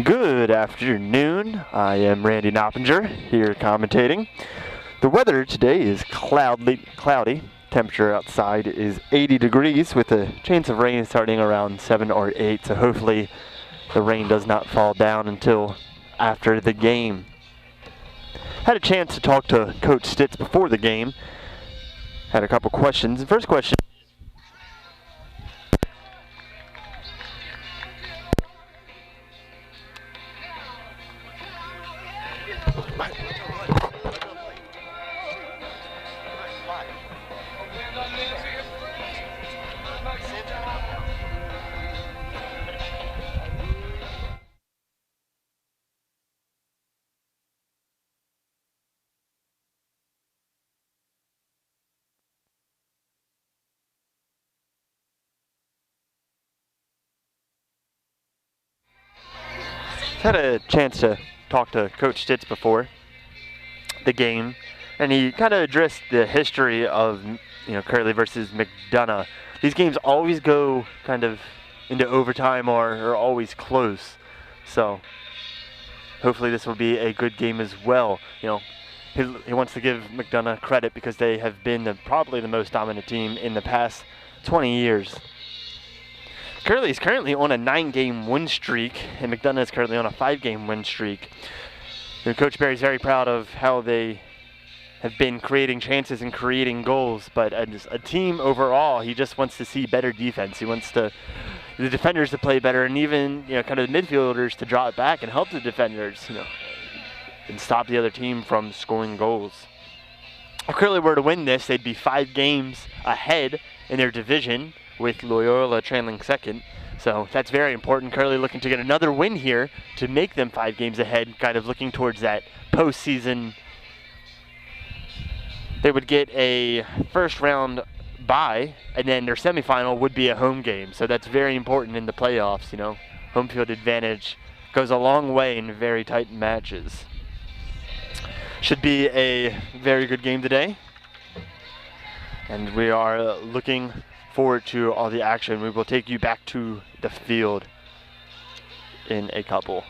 Good afternoon. I am Randy Noppinger here commentating. The weather today is cloudy. Temperature outside is 80 degrees with a chance of rain starting around 7 or 8, so hopefully the rain does not fall down until after the game. Had a chance to talk to Coach Stitz before the game. Had a couple questions. The first question. Had a chance to talk to Coach Stitz before the game, and he kind of addressed the history of Curley versus McDonogh. These games always go kind of into overtime or are always close, so hopefully this will be a good game as well. He wants to give McDonogh credit because they have been probably the most dominant team in the past 20 years. Curley is currently on a 9-game win streak, and McDonogh is currently on a 5-game win streak. Coach Barry's very proud of how they have been creating chances and creating goals, but as a team overall, he just wants to see better defense. He wants the defenders to play better, and even kind of the midfielders to draw it back and help the defenders, and stop the other team from scoring goals. If Curley were to win this, they'd be 5 games ahead in their division, with Loyola trailing second. So that's very important. Curley looking to get another win here to make them 5 games ahead, kind of looking towards that postseason. They would get a first round bye, and then their semifinal would be a home game. So that's very important in the playoffs. Home field advantage goes a long way in very tight matches. Should be a very good game today, and we are looking forward to all the action. We will take you back to the field in a couple.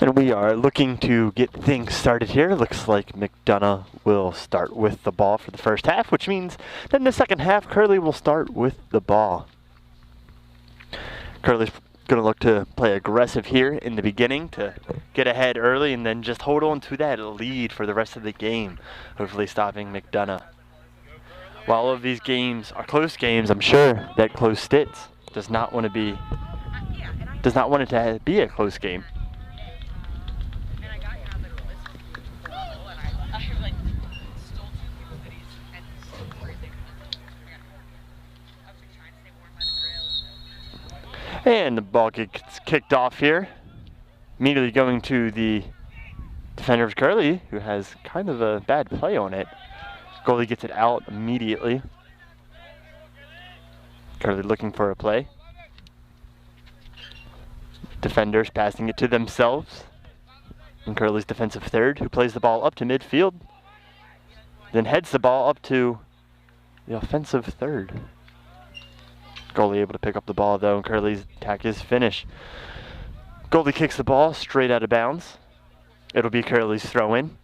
And we are looking to get things started here. Looks like McDonogh will start with the ball for the first half, which means that in the second half, Curley will start with the ball. Curley's going to look to play aggressive here in the beginning to get ahead early and then just hold on to that lead for the rest of the game, hopefully stopping McDonogh. While all of these games are close games, I'm sure that Close Stitz does not want it to be a close game. And the ball gets kicked off here. Immediately going to the defender of Curley, who has kind of a bad play on it. Goalie gets it out immediately. Curley looking for a play. Defenders passing it to themselves. And Curley's defensive third, who plays the ball up to midfield. Then heads the ball up to the offensive third. Goalie able to pick up the ball though, and Curley's attack is finished. Goalie kicks the ball straight out of bounds. It'll be Curley's throw in.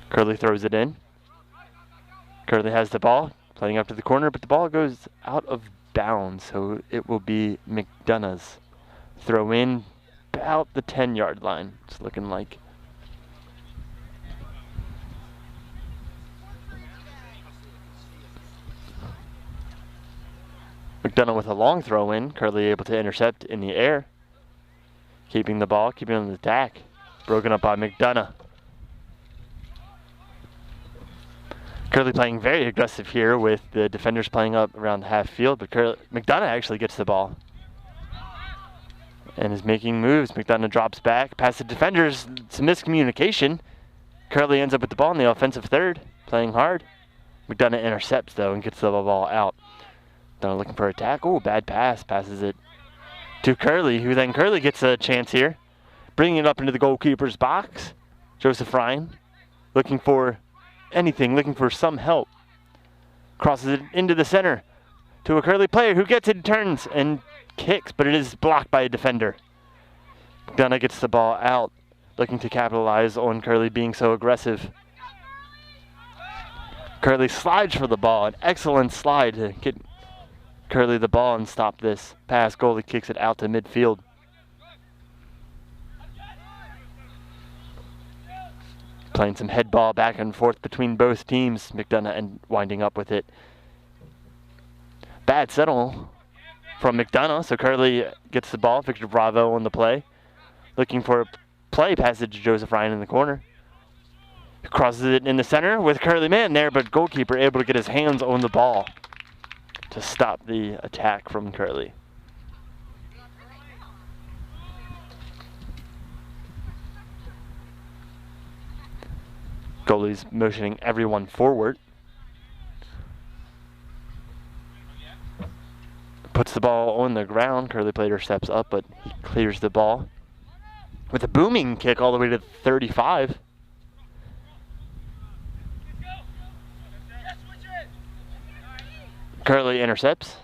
Curley throws it in. Curley has the ball, playing up to the corner, but the ball goes out of bounds, so it will be McDonogh's throw in about the 10-yard line, it's looking like. McDonogh with a long throw in. Curley able to intercept in the air. Keeping the ball, keeping it on the attack. Broken up by McDonogh. Curley playing very aggressive here with the defenders playing up around the half field, but McDonogh actually gets the ball and is making moves. McDonogh drops back, past the defenders, some miscommunication. Curley ends up with the ball in the offensive third, playing hard. McDonogh intercepts though and gets the ball out. McDonogh looking for a tackle. Bad pass. Passes it to Curley, who then Curley gets a chance here. Bringing it up into the goalkeeper's box. Joseph Ryan looking for anything, looking for some help. Crosses it into the center to a Curley player who gets it, turns and kicks, but it is blocked by a defender. McDonogh gets the ball out, looking to capitalize on Curley being so aggressive. Curley slides for the ball. An excellent slide to get Curley the ball and stop this pass. Goalie kicks it out to midfield. Playing some head ball back and forth between both teams. McDonogh and winding up with it. Bad settle from McDonogh, so Curley gets the ball. Victor Bravo on the play. Looking for a play passage to Joseph Ryan in the corner. Crosses it in the center with Curley man there, but goalkeeper able to get his hands on the ball to stop the attack from Curley. Goalie's motioning everyone forward. Puts the ball on the ground. Curley player steps up, but he clears the ball with a booming kick all the way to 35. Curley intercepts,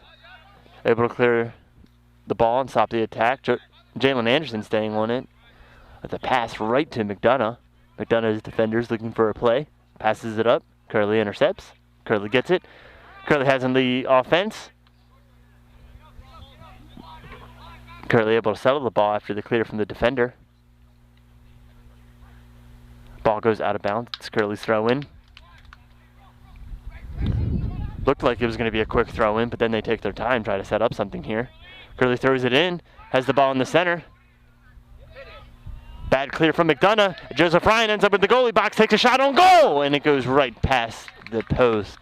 able to clear the ball and stop the attack. Jalen Anderson staying on it with a pass right to McDonogh. McDonough's defenders looking for a play, passes it up. Curley intercepts. Curley gets it. Curley has in the offense. Curley able to settle the ball after the clear from the defender. Ball goes out of bounds. It's Curley's throw in. Looked like it was going to be a quick throw in, but then they take their time, try to set up something here. Curley throws it in, has the ball in the center. Bad clear from McDonogh. Joseph Ryan ends up in the goalie box, takes a shot on goal, and it goes right past the post.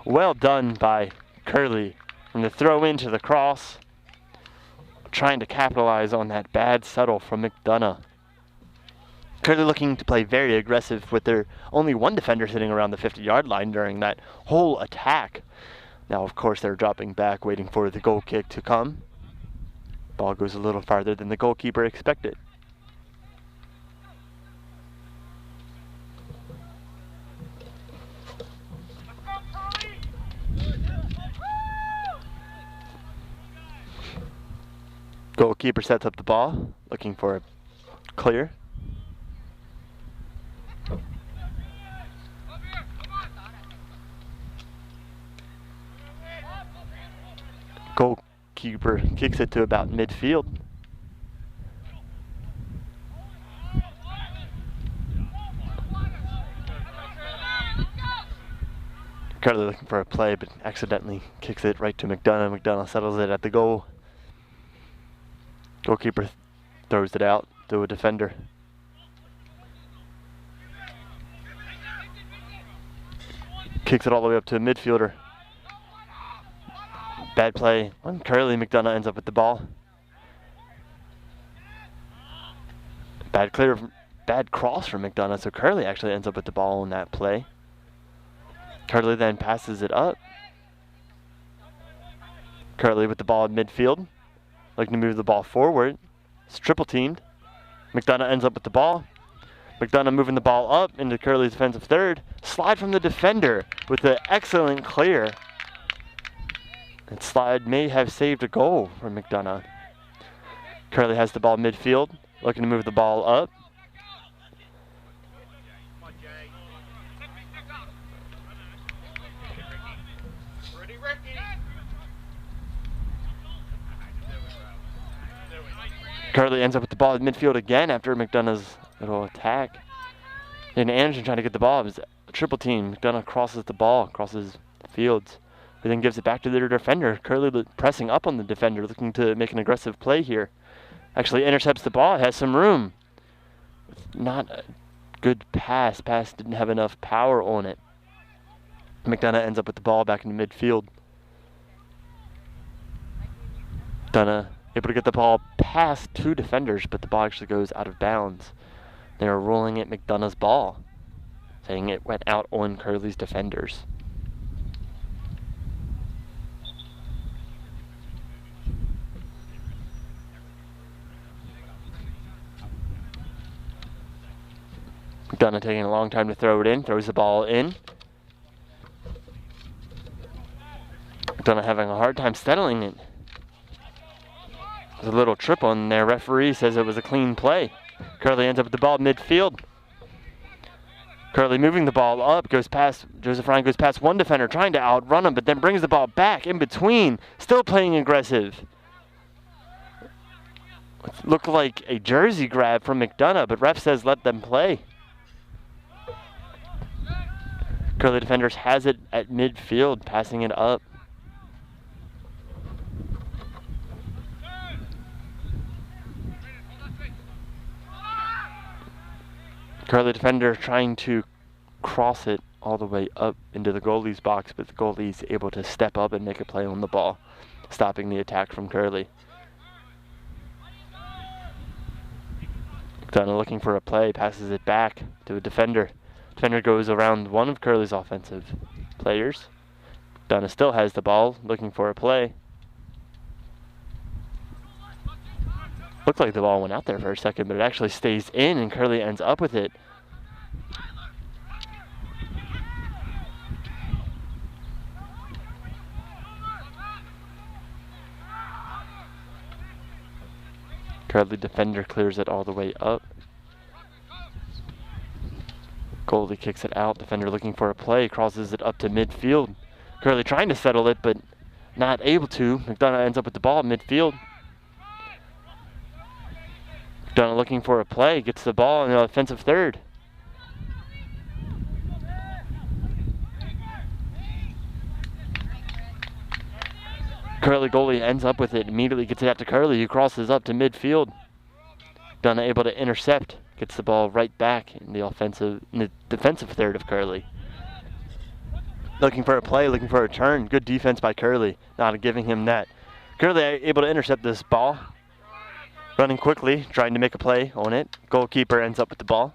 Well done by Curley from the throw in to the cross. Trying to capitalize on that bad settle from McDonogh. Curley looking to play very aggressive with their only one defender sitting around the 50-yard line during that whole attack. Now, of course, they're dropping back, waiting for the goal kick to come. Ball goes a little farther than the goalkeeper expected. Goalkeeper sets up the ball, looking for a clear. Goalkeeper kicks it to about midfield. Curley looking for a play, but accidentally kicks it right to McDonogh. McDonogh settles it at the goal. Goalkeeper throws it out to a defender. Kicks it all the way up to a midfielder. Bad play on Curley. McDonogh ends up with the ball. Bad cross from McDonogh, so Curley actually ends up with the ball in that play. Curley then passes it up. Curley with the ball in midfield, looking to move the ball forward. It's triple teamed. McDonogh ends up with the ball. McDonogh moving the ball up into Curley's defensive third. Slide from the defender with an excellent clear. And slide may have saved a goal for McDonogh. Curley has the ball midfield, looking to move the ball up. Curley ends up with the ball at midfield again after McDonogh's little attack. And Anderson trying to get the ball. It was a triple team. McDonogh crosses the ball, crosses the fields. But then gives it back to their defender. Curley pressing up on the defender, looking to make an aggressive play here. Actually intercepts the ball, has some room. Not a good pass. Pass didn't have enough power on it. McDonogh ends up with the ball back in the midfield. McDonogh able to get the ball past two defenders, but the ball actually goes out of bounds. They are ruling it McDonogh's ball, saying it went out on Curley's defenders. McDonogh taking a long time to throw it in, throws the ball in. McDonogh having a hard time settling it. There's a little trip on there. Referee says it was a clean play. Curley ends up with the ball midfield. Curley moving the ball up, goes past, Joseph Ryan goes past one defender, trying to outrun him, but then brings the ball back in between, still playing aggressive. It looked like a jersey grab from McDonogh, but ref says let them play. Curley defenders has it at midfield, passing it up. Curley defender trying to cross it all the way up into the goalie's box, but the goalie's able to step up and make a play on the ball, stopping the attack from Curley. McDonogh looking for a play, passes it back to a defender. Defender goes around one of Curley's offensive players. McDonogh still has the ball, looking for a play. Looked like the ball went out there for a second, but it actually stays in, and Curley ends up with it. Curley defender clears it all the way up. Goalie kicks it out. Defender looking for a play, crosses it up to midfield. Curley trying to settle it, but not able to. McDonogh ends up with the ball at midfield. McDonogh looking for a play, gets the ball in the offensive third. Curley goalie ends up with it, immediately gets it out to Curley, who crosses up to midfield. McDonogh able to intercept, gets the ball right back in the defensive third of Curley. Looking for a play, looking for a turn. Good defense by Curley, not giving him that. Curley able to intercept this ball. Running quickly, trying to make a play on it. Goalkeeper ends up with the ball.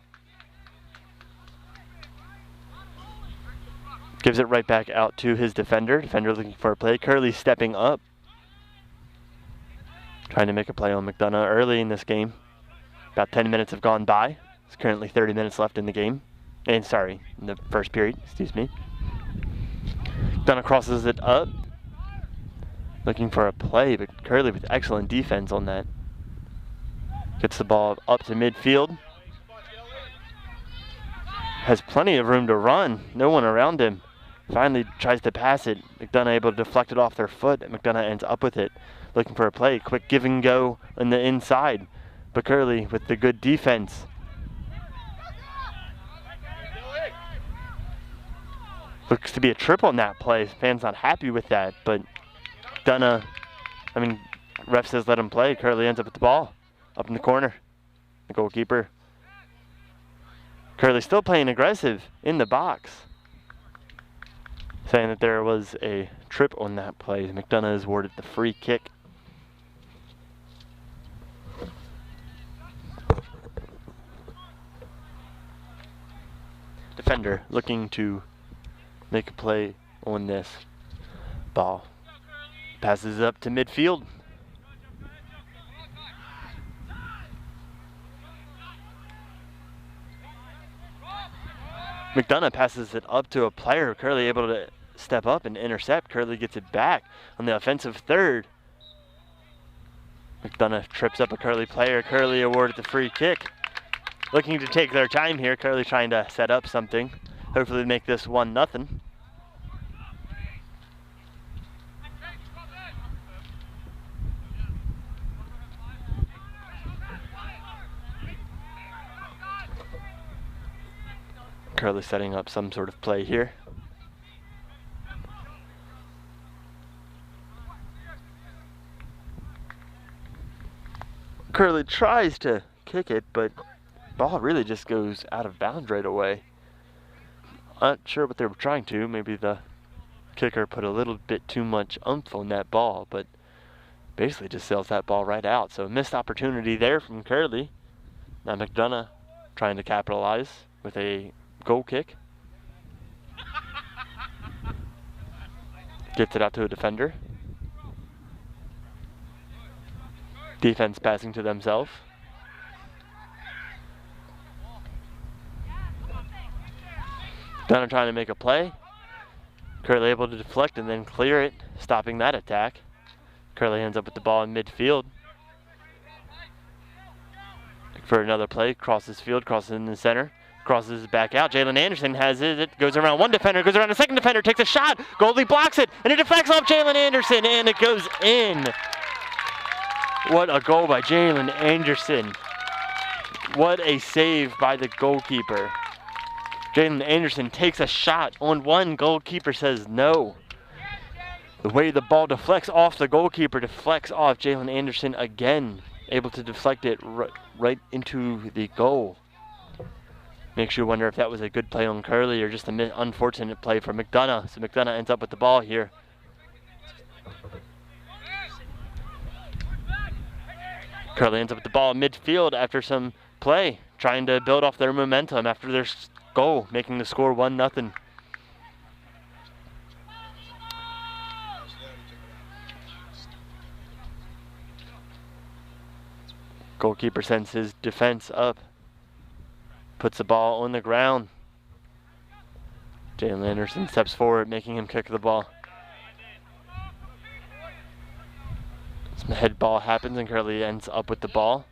Gives it right back out to his defender. Defender looking for a play. Curley stepping up. Trying to make a play on McDonogh early in this game. About 10 minutes have gone by. There's currently 30 minutes left in the game. In the first period, excuse me. McDonogh crosses it up. Looking for a play, but Curley with excellent defense on that. Gets the ball up to midfield. Has plenty of room to run. No one around him. Finally tries to pass it. McDonogh able to deflect it off their foot. McDonogh ends up with it. Looking for a play. Quick give and go on the inside. But Curley with the good defense. Looks to be a trip on that play. Fans not happy with that, but ref says let him play. Curley ends up with the ball up in the corner. The goalkeeper. Curley still playing aggressive in the box. Saying that there was a trip on that play. McDonogh is awarded the free kick. Defender looking to make a play on this ball. Passes up to midfield. McDonogh passes it up to a player. Curley able to step up and intercept. Curley gets it back on the offensive third. McDonogh trips up a Curley player. Curley awarded the free kick. Looking to take their time here. Curley trying to set up something. Hopefully make this 1-0. Curley setting up some sort of play here. Curley tries to kick it, but ball really just goes out of bounds right away. Not sure what they were trying to. Maybe the kicker put a little bit too much oomph on that ball, but basically just sails that ball right out. So missed opportunity there from Curley. Now McDonogh trying to capitalize with a goal kick. Gets it out to a defender. Defense passing to themselves. McDonogh trying to make a play. Curley able to deflect and then clear it, stopping that attack. Curley ends up with the ball in midfield. For another play, crosses field, crosses in the center, crosses back out. Jalen Anderson has it. It goes around one defender, goes around a second defender, takes a shot. Goldie blocks it, and it deflects off Jalen Anderson, and it goes in. What a goal by Jalen Anderson. What a save by the goalkeeper. Jalen Anderson takes a shot on one. Goalkeeper says no. The way the ball deflects off the goalkeeper deflects off Jalen Anderson again. Able to deflect it right into the goal. Makes you wonder if that was a good play on Curley or just an unfortunate play for McDonogh. So McDonogh ends up with the ball here. Curley ends up with the ball in midfield after some play, trying to build off their momentum after their goal, making the score 1-0. Goalkeeper sends his defense up, puts the ball on the ground. Jalen Anderson steps forward, making him kick the ball. Some head ball happens and Curley ends up with the ball.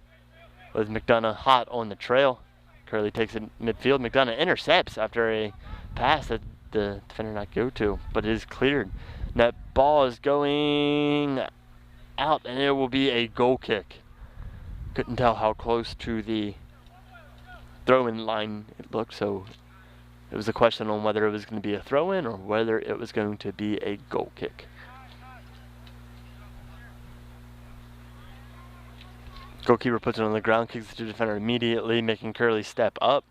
With McDonogh hot on the trail. Curley takes it midfield. McDonogh intercepts after a pass that the defender not go to, but it is cleared. And that ball is going out and it will be a goal kick. Couldn't tell how close to the throw-in line it looked, so it was a question on whether it was going to be a throw-in or whether it was going to be a goal kick. Goalkeeper puts it on the ground, kicks it to the defender immediately, making Curley step up,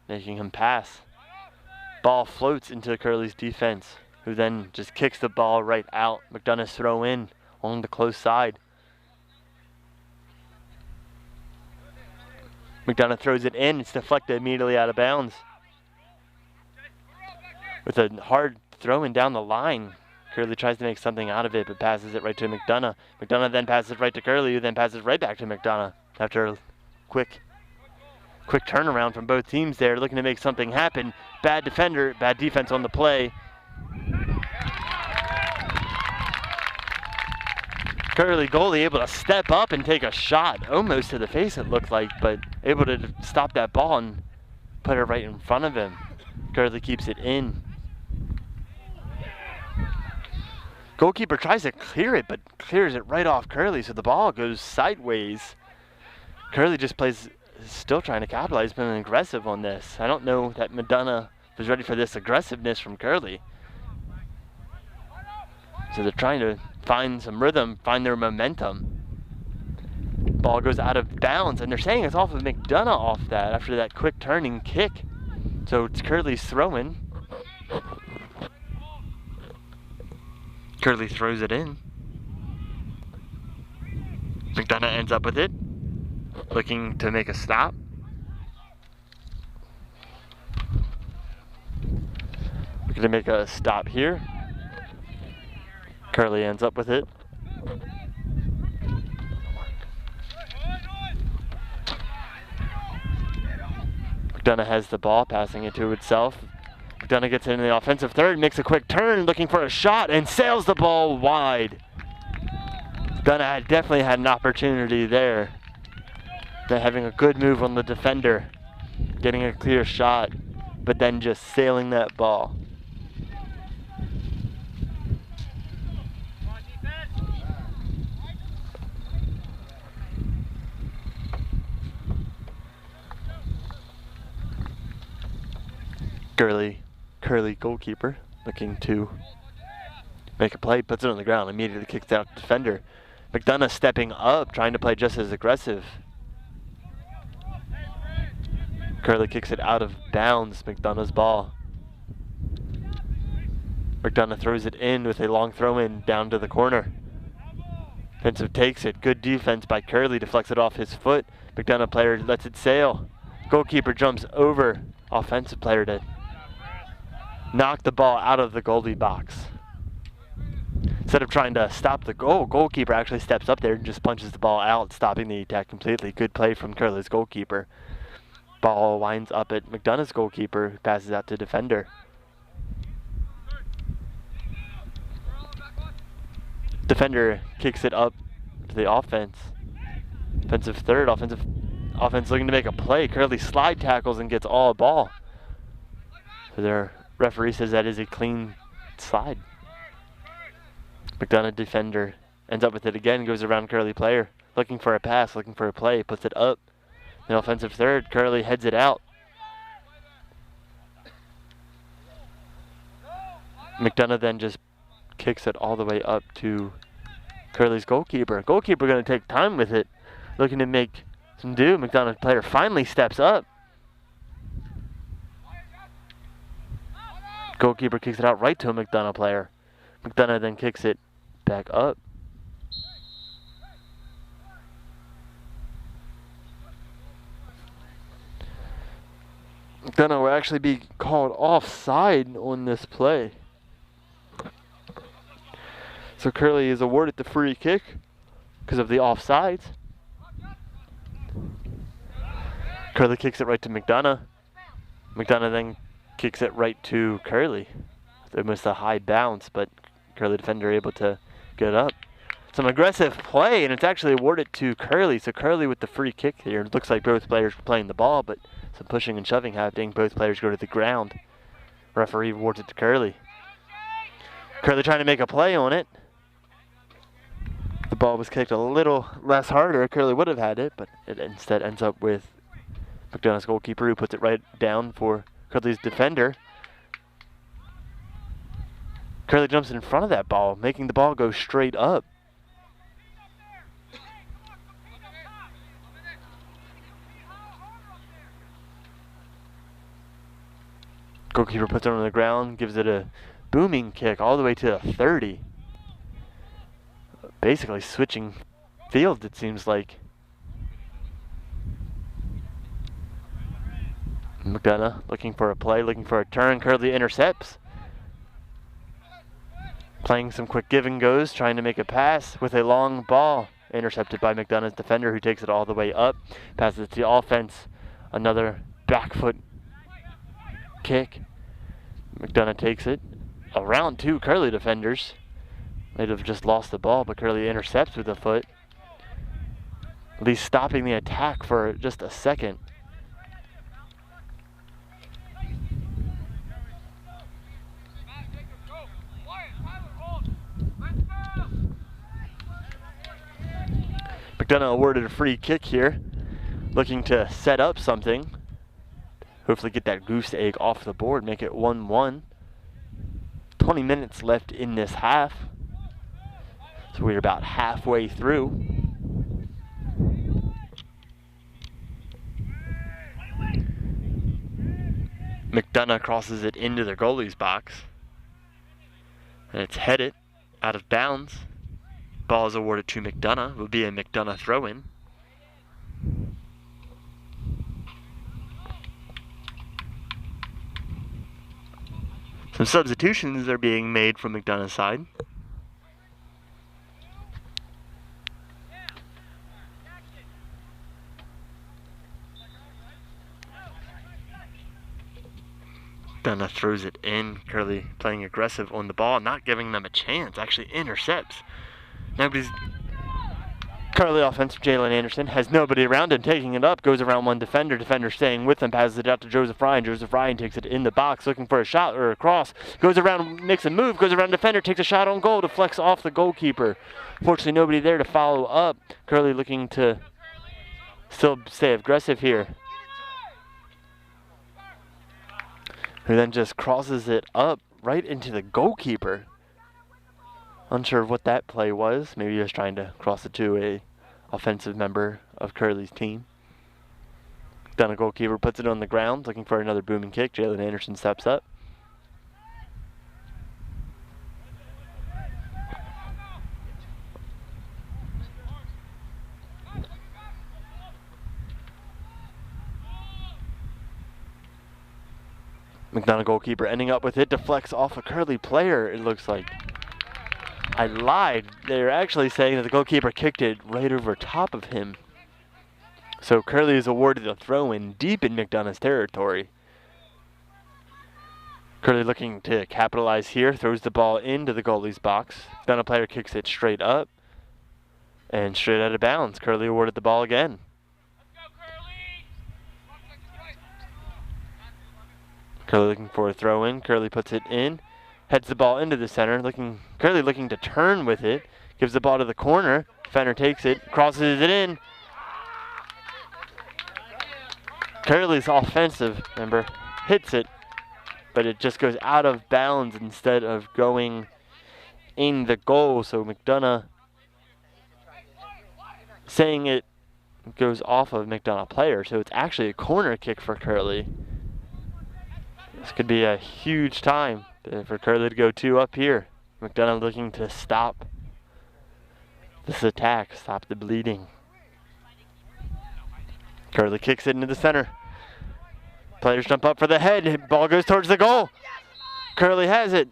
making him pass. Ball floats into Curley's defense, who then just kicks the ball right out. McDonogh's throw in on the close side. McDonogh throws it in, it's deflected immediately out of bounds. With a hard throw in down the line, Curley tries to make something out of it, but passes it right to McDonogh. McDonogh then passes it right to Curley, who then passes right back to McDonogh after a quick turnaround from both teams there, looking to make something happen. Bad defense on the play. Curley goalie able to step up and take a shot, almost to the face it looked like, but able to stop that ball and put it right in front of him. Curley keeps it in. Goalkeeper tries to clear it, but clears it right off Curley, so the ball goes sideways. Curley just plays, still trying to capitalize, been aggressive on this. I don't know that McDonogh was ready for this aggressiveness from Curley. So they're trying to find some rhythm, find their momentum. Ball goes out of bounds, and they're saying it's off of McDonogh off that after that quick turning kick. So it's Curley's throwing. Curley throws it in. McDonogh ends up with it, looking to make a stop. We're going to make a stop here. Curley ends up with it. McDonogh has the ball, passing it to itself. McDonogh gets into the offensive third, makes a quick turn, looking for a shot, and sails the ball wide. McDonogh definitely had an opportunity there. They're having a good move on the defender, getting a clear shot, but then just sailing that ball. Curley goalkeeper looking to make a play, puts it on the ground, immediately kicks out the defender. McDonogh stepping up, trying to play just as aggressive. Curley kicks it out of bounds, McDonogh's ball. McDonogh throws it in with a long throw in down to the corner. Defensive takes it, good defense by Curley, deflects it off his foot. McDonogh player lets it sail. Goalkeeper jumps over offensive player to knock the ball out of the goalie box. Instead of trying to stop the goal, goalkeeper actually steps up there and just punches the ball out, stopping the attack completely. Good play from Curley's goalkeeper. Ball winds up at McDonogh's goalkeeper, who passes out to defender. Defender kicks it up to the offense. Offensive third, offense looking to make a play. Curley slide tackles and gets all ball. So their referee says that is a clean slide. McDonogh defender ends up with it again, goes around Curley player, looking for a pass, looking for a play, puts it up. The offensive third, Curley heads it out. McDonogh then just kicks it all the way up to Curley's goalkeeper. Goalkeeper going to take time with it, looking to make some do. McDonogh player finally steps up. Goalkeeper kicks it out right to a McDonogh player. McDonogh then kicks it back up. McDonogh will actually be called offside on this play. So Curley is awarded the free kick because of the offsides. Curley kicks it right to McDonogh. McDonogh then kicks it right to Curley. Almost a high bounce, but Curley defender able to get up. Some aggressive play, and it's actually awarded to Curley. So Curley with the free kick here. It looks like both players were playing the ball, but some pushing and shoving happening. Both players go to the ground. Referee awards it to Curley. Curley trying to make a play on it. The ball was kicked a little less harder. Curley would have had it, but it instead ends up with McDonogh's goalkeeper, who puts it right down for Curley's defender. Curley jumps in front of that ball, making the ball go straight up. Goalkeeper puts it on the ground, gives it a booming kick all the way to the 30. Basically switching fields, it seems like. McDonogh looking for a play, looking for a turn. Curley intercepts. Playing some quick give and goes, trying to make a pass with a long ball. Intercepted by McDonogh's defender, who takes it all the way up. Passes it to the offense. Another back foot kick. McDonogh takes it around two Curley defenders. Might have just lost the ball, but Curley intercepts with a foot. At least stopping the attack for just a second. McDonogh awarded a free kick here, looking to set up something. Hopefully get that goose egg off the board, make it 1-1. 20 minutes left in this half. So we're about halfway through. McDonogh crosses it into the goalie's box. And it's headed out of bounds. Ball is awarded to McDonogh. It will be a McDonogh throw-in. Some substitutions are being made from McDonogh's side. McDonogh throws it in. Curley playing aggressive on the ball, not giving them a chance. Actually intercepts. Curley offense, Jalen Anderson has nobody around him, taking it up, goes around one defender. Defender staying with him, passes it out to Joseph Ryan. Joseph Ryan takes it in the box, looking for a shot or a cross. Goes around, makes a move, goes around defender, takes a shot on goal, deflects off the goalkeeper. Fortunately, nobody there to follow up. Curley looking to still stay aggressive here. Who then just crosses it up right into the goalkeeper. Unsure of what that play was. Maybe he was trying to cross it to a offensive member of Curley's team. McDonogh goalkeeper puts it on the ground, looking for another booming kick. Jalen Anderson steps up. McDonogh goalkeeper ending up with it, deflects off a Curley player, it looks like. I lied. They're actually saying that the goalkeeper kicked it right over top of him. So Curley is awarded a throw-in deep in McDonogh's territory. Curley looking to capitalize here, throws the ball into the goalie's box. McDonogh player kicks it straight up and straight out of bounds. Curley awarded the ball again. Curley looking for a throw-in. Curley puts it in. Heads the ball into the center. Curley looking to turn with it. Gives the ball to the corner. Defender takes it. Crosses it in. Curley's offensive member hits it, but it just goes out of bounds instead of going in the goal. So McDonogh saying it goes off of McDonogh player. So it's actually a corner kick for Curley. This could be a huge time for Curley to go 2 up here. McDonogh looking to stop this attack, stop the bleeding. Curley kicks it into the center. Players jump up for the head. Ball goes towards the goal. Curley has it.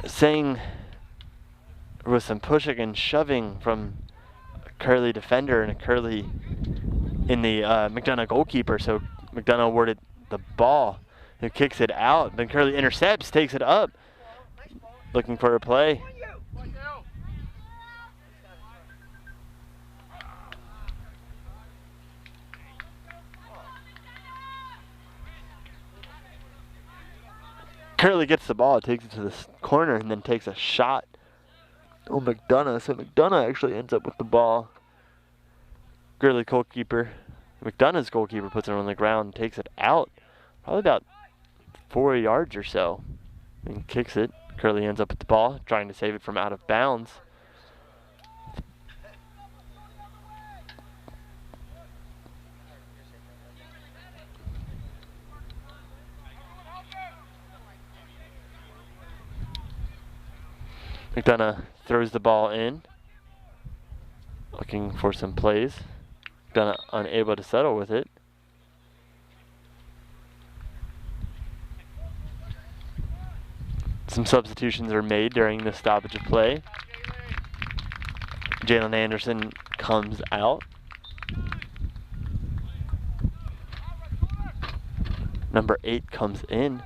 Saying there was some pushing and shoving from a Curley defender and a Curley in the McDonogh goalkeeper. So McDonogh awarded the ball, who kicks it out. Then Curley intercepts, takes it up, looking for a play. Curley gets the ball, takes it to the corner, and then takes a shot on McDonogh. So McDonogh actually ends up with the ball. Curley goalkeeper, McDonogh's goalkeeper puts it on the ground, takes it out, probably about 4 yards or so, and kicks it. Curley ends up with the ball, trying to save it from out of bounds. McDonogh throws the ball in, looking for some plays. McDonogh unable to settle with it. Some substitutions are made during the stoppage of play. Jalen Anderson comes out. Number 8 comes in.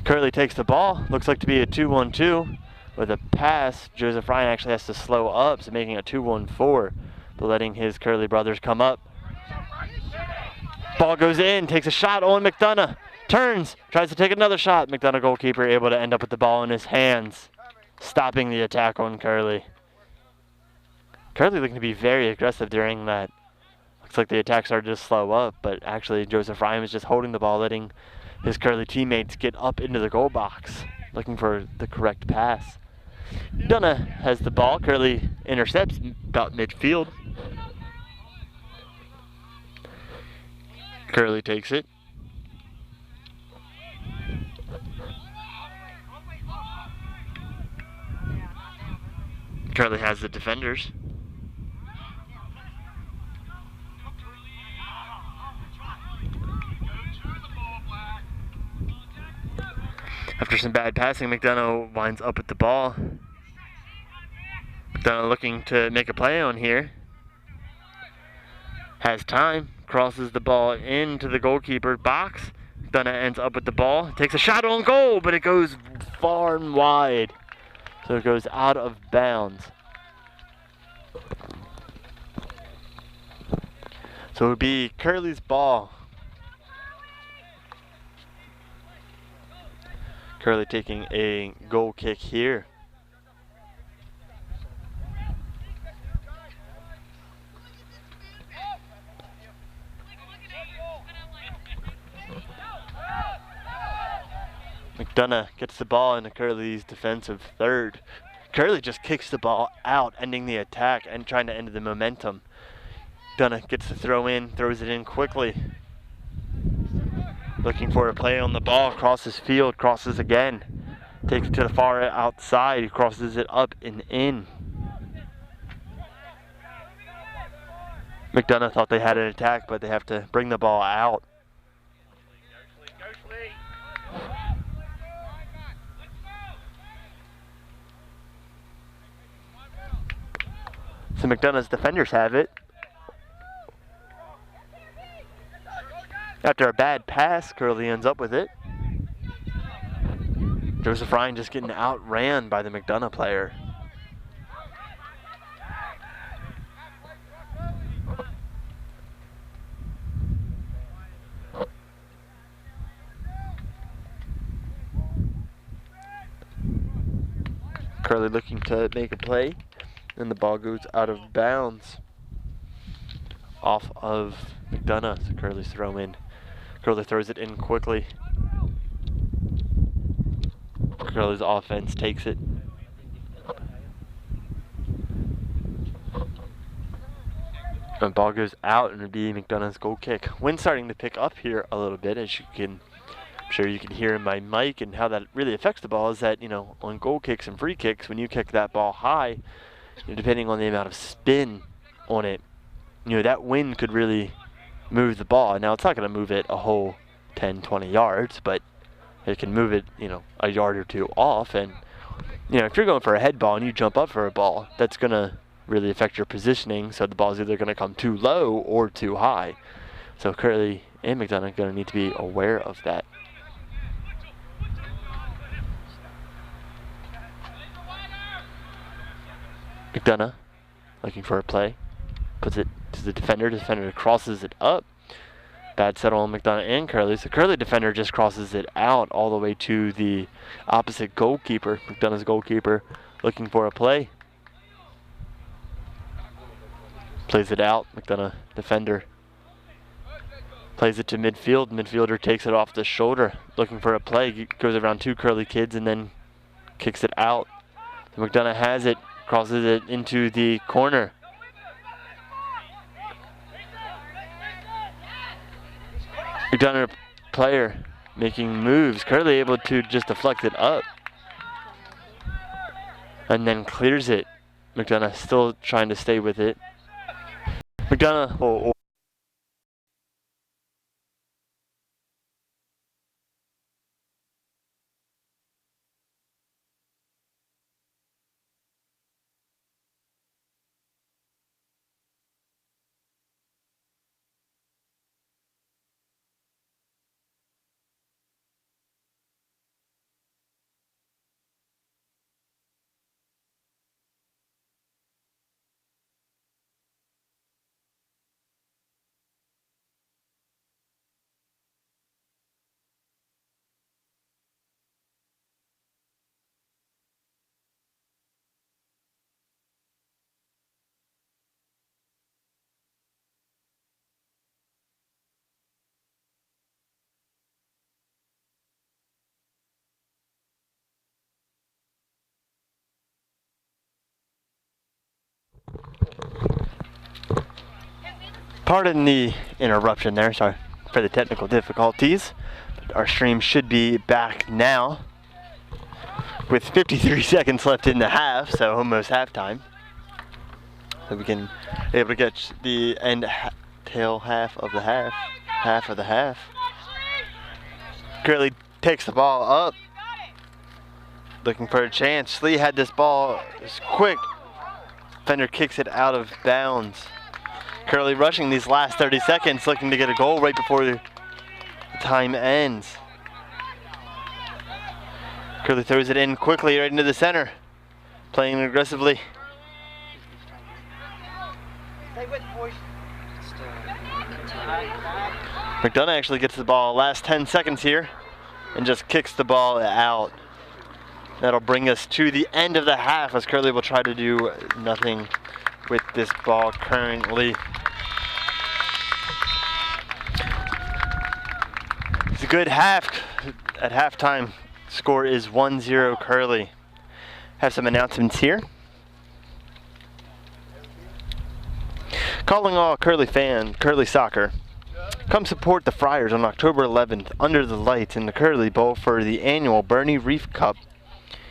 Curley takes the ball. Looks like to be a 2-1-2 with a pass. Joseph Ryan actually has to slow up, so making a 2-1-4, but letting his Curley brothers come up. Ball goes in, takes a shot on McDonogh. Turns, tries to take another shot. McDonogh goalkeeper able to end up with the ball in his hands, stopping the attack on Curley. Curley looking to be very aggressive during that. Looks like the attack started to slow up, but actually Joseph Ryan was just holding the ball, letting his Curley teammates get up into the goal box, looking for the correct pass. McDonogh has the ball. Curley intercepts about midfield. Curley takes it. Curley has the defenders. After some bad passing, McDonogh winds up with the ball. McDonogh looking to make a play on here. Has time, crosses the ball into the goalkeeper box. McDonogh ends up with the ball, takes a shot on goal, but it goes far and wide. So it goes out of bounds. So it would be Curley's ball. Curley taking a goal kick here. McDonogh gets the ball into Curley's defensive third. Curley just kicks the ball out, ending the attack and trying to end the momentum. McDonogh gets the throw in, throws it in quickly. Looking for a play on the ball, crosses field, crosses again. Takes it to the far outside, crosses it up and in. McDonogh thought they had an attack, but they have to bring the ball out. So McDonogh's defenders have it. After a bad pass, Curley ends up with it. Joseph Ryan just getting outran by the McDonogh player. Curley looking to make a play, and the ball goes out of bounds off of McDonogh. So Curley's throw in. Curley throws it in quickly. Curley's offense takes it. The ball goes out, and it'll be McDonogh's goal kick. Wind's starting to pick up here a little bit, as you can, I'm sure you can hear in my mic, and how that really affects the ball is that, you know, on goal kicks and free kicks, when you kick that ball high, you know, depending on the amount of spin on it, you know, that wind could really move the ball. Now, it's not going to move it a whole 10, 20 yards, but it can move it, you know, a yard or two off. And, you know, if you're going for a head ball and you jump up for a ball, that's going to really affect your positioning. So the ball's either going to come too low or too high. So Curley and McDonogh are going to need to be aware of that. McDonogh looking for a play. Puts it to the defender. The defender crosses it up. Bad settle on McDonogh and Curley. So Curley defender just crosses it out all the way to the opposite goalkeeper. McDonogh's goalkeeper looking for a play. Plays it out. McDonogh defender plays it to midfield. Midfielder takes it off the shoulder. Looking for a play. Goes around two Curley kids and then kicks it out. So McDonogh has it. Crosses it into the corner. McDonogh player making moves. Curley able to just deflect it up. And then clears it. McDonogh still trying to stay with it. McDonogh Pardon the interruption there, sorry for the technical difficulties. Our stream should be back now with 53 seconds left in the half, so almost halftime. So we can be able to get the tail half of the half. Curley takes the ball up, looking for a chance. Lee had this ball, it's quick. Fender kicks it out of bounds. Curley rushing these last 30 seconds, looking to get a goal right before the time ends. Curley throws it in quickly right into the center, playing aggressively. McDonogh actually gets the ball last 10 seconds here and just kicks the ball out. That'll bring us to the end of the half, as Curley will try to do nothing with this ball currently. It's a good half. At halftime, score is 1-0 Curley. Have some announcements here. Calling all Curley soccer. Come support the Friars on October 11th under the lights in the Curley Bowl for the annual Bernie Reef Cup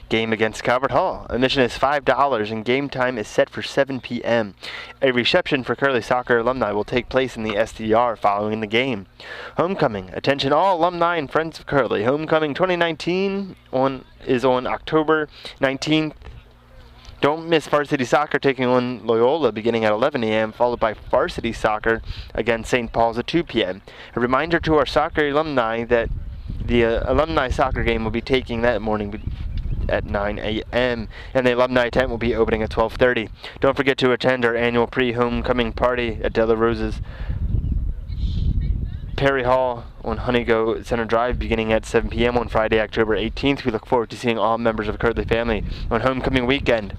game against Calvert Hall. Admission is $5 and game time is set for 7 p.m. A reception for Curley soccer alumni will take place in the SDR following the game. Homecoming. Attention all alumni and friends of Curley. Homecoming 2019 is on October 19th. Don't miss varsity soccer taking on Loyola beginning at 11 a.m., followed by varsity soccer against St. Paul's at 2 p.m. A reminder to our soccer alumni that the alumni soccer game will be taking that morning at 9 a.m. and the alumni tent will be opening at 12:30. Don't forget to attend our annual pre-homecoming party at Della Rosa's Perry Hall on Honeygo Center Drive beginning at 7 p.m. on Friday, October 18th. We look forward to seeing all members of the Curley family on homecoming weekend.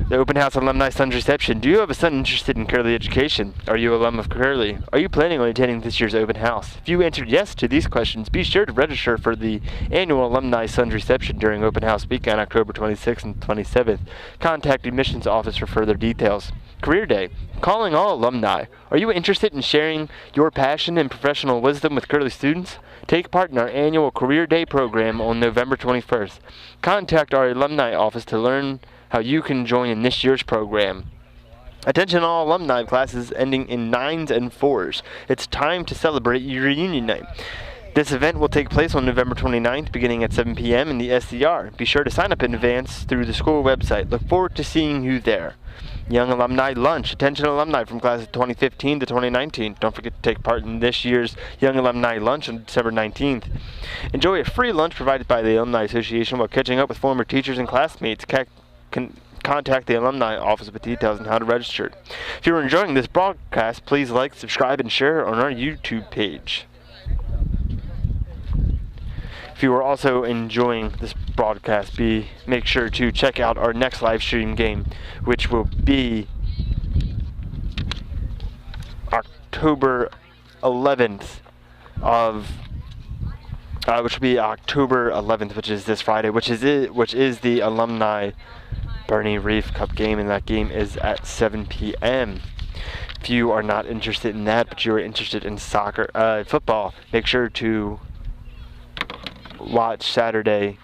The Open House Alumni Son's Reception. Do you have a son interested in Curley education? Are you an alum of Curley? Are you planning on attending this year's Open House? If you answered yes to these questions, be sure to register for the annual Alumni Son's Reception during Open House weekend, October 26th and 27th. Contact the admissions office for further details. Career Day. Calling all alumni. Are you interested in sharing your passion and professional wisdom with Curley students? Take part in our annual Career Day program on November 21st. Contact our alumni office to learn how you can join in this year's program. Attention all alumni classes ending in 9s and 4s. It's time to celebrate your reunion night. This event will take place on November 29th beginning at 7 p.m. in the SDR. Be sure to sign up in advance through the school website. Look forward to seeing you there. Young Alumni Lunch. Attention alumni from class of 2015 to 2019. Don't forget to take part in this year's Young Alumni Lunch on December 19th. Enjoy a free lunch provided by the Alumni Association while catching up with former teachers and classmates. Contact the alumni office with details on how to register. If you're enjoying this broadcast, please like, subscribe, and share on our YouTube page. If you are also enjoying this broadcast, make sure to check out our next live stream game, which will be October 11th which is this Friday, which is the alumni Bernie Reef Cup game, and that game is at 7 p.m. If you are not interested in that, but you are interested in football, make sure to watch Saturday,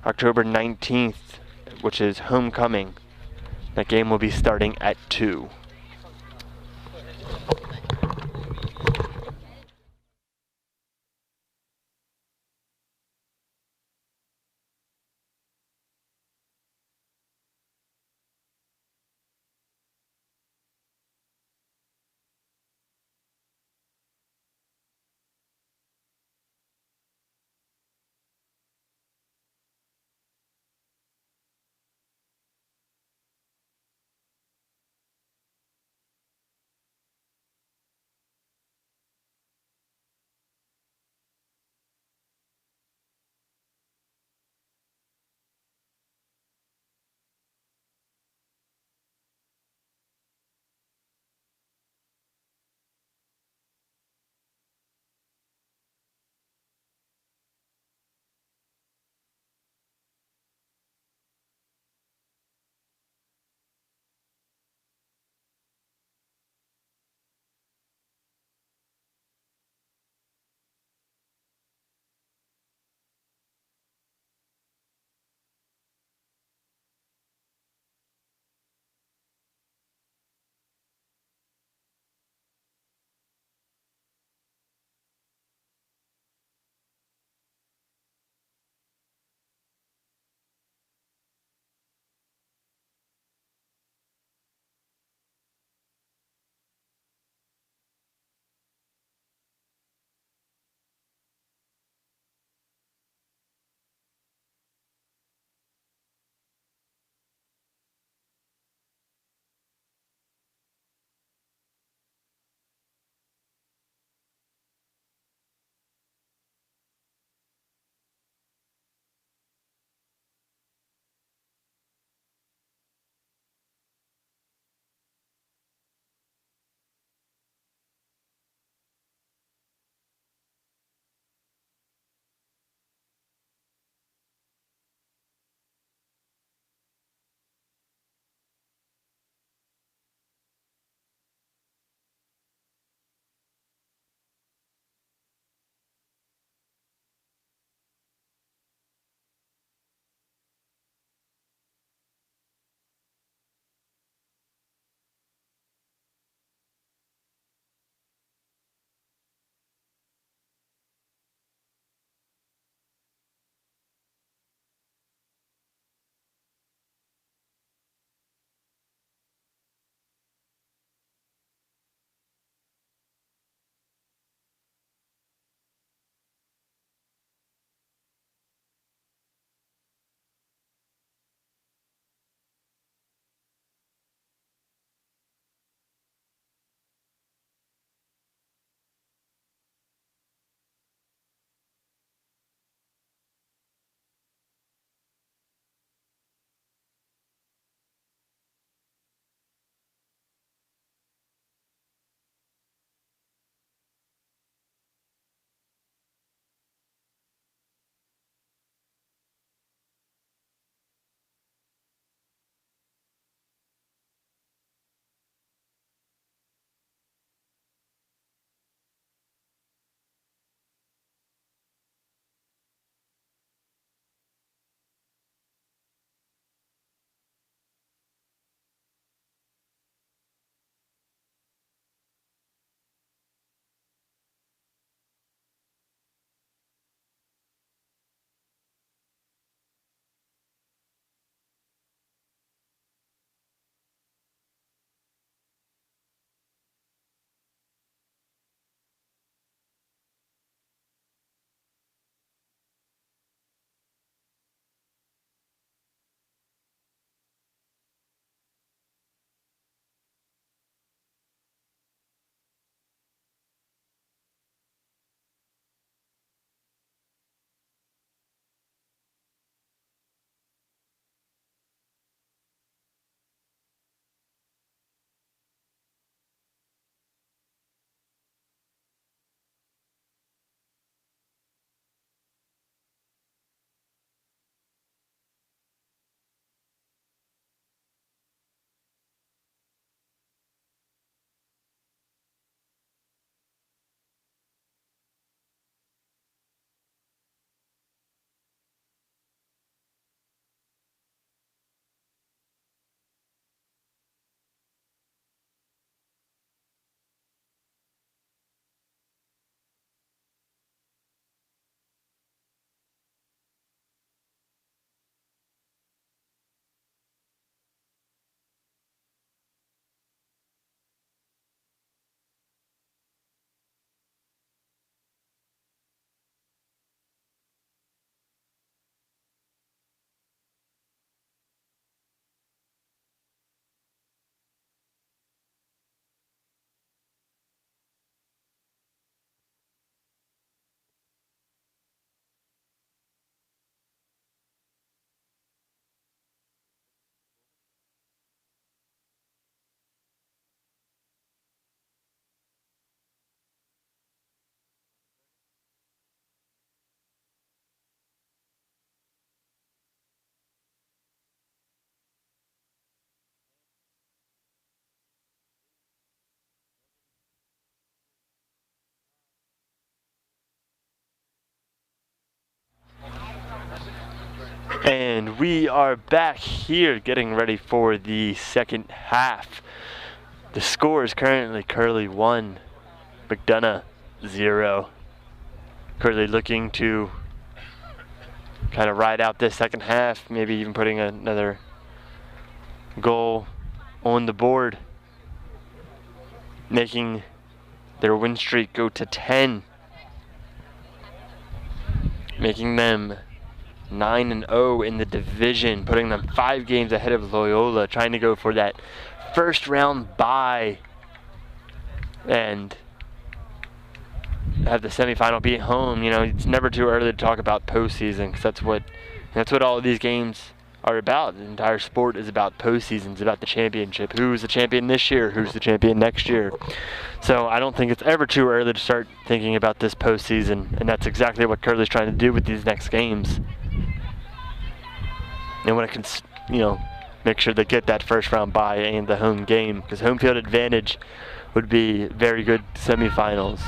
October 19th, which is homecoming. That game will be starting at 2. And we are back here getting ready for the second half. The score is currently Curley 1, McDonogh 0. Curley looking to kind of ride out this second half, maybe even putting another goal on the board, making their win streak go to 10, making them 9-0 in the division, putting them 5 games ahead of Loyola, trying to go for that first round bye and have the semifinal be at home. You know, it's never too early to talk about postseason, because that's what all of these games are about. The entire sport is about postseason. It's about the championship. Who's the champion this year? Who's the champion next year? So I don't think it's ever too early to start thinking about this postseason, and that's exactly what Curley's trying to do with these next games. They want to, make sure they get that first round bye and the home game, because home field advantage would be very good semifinals.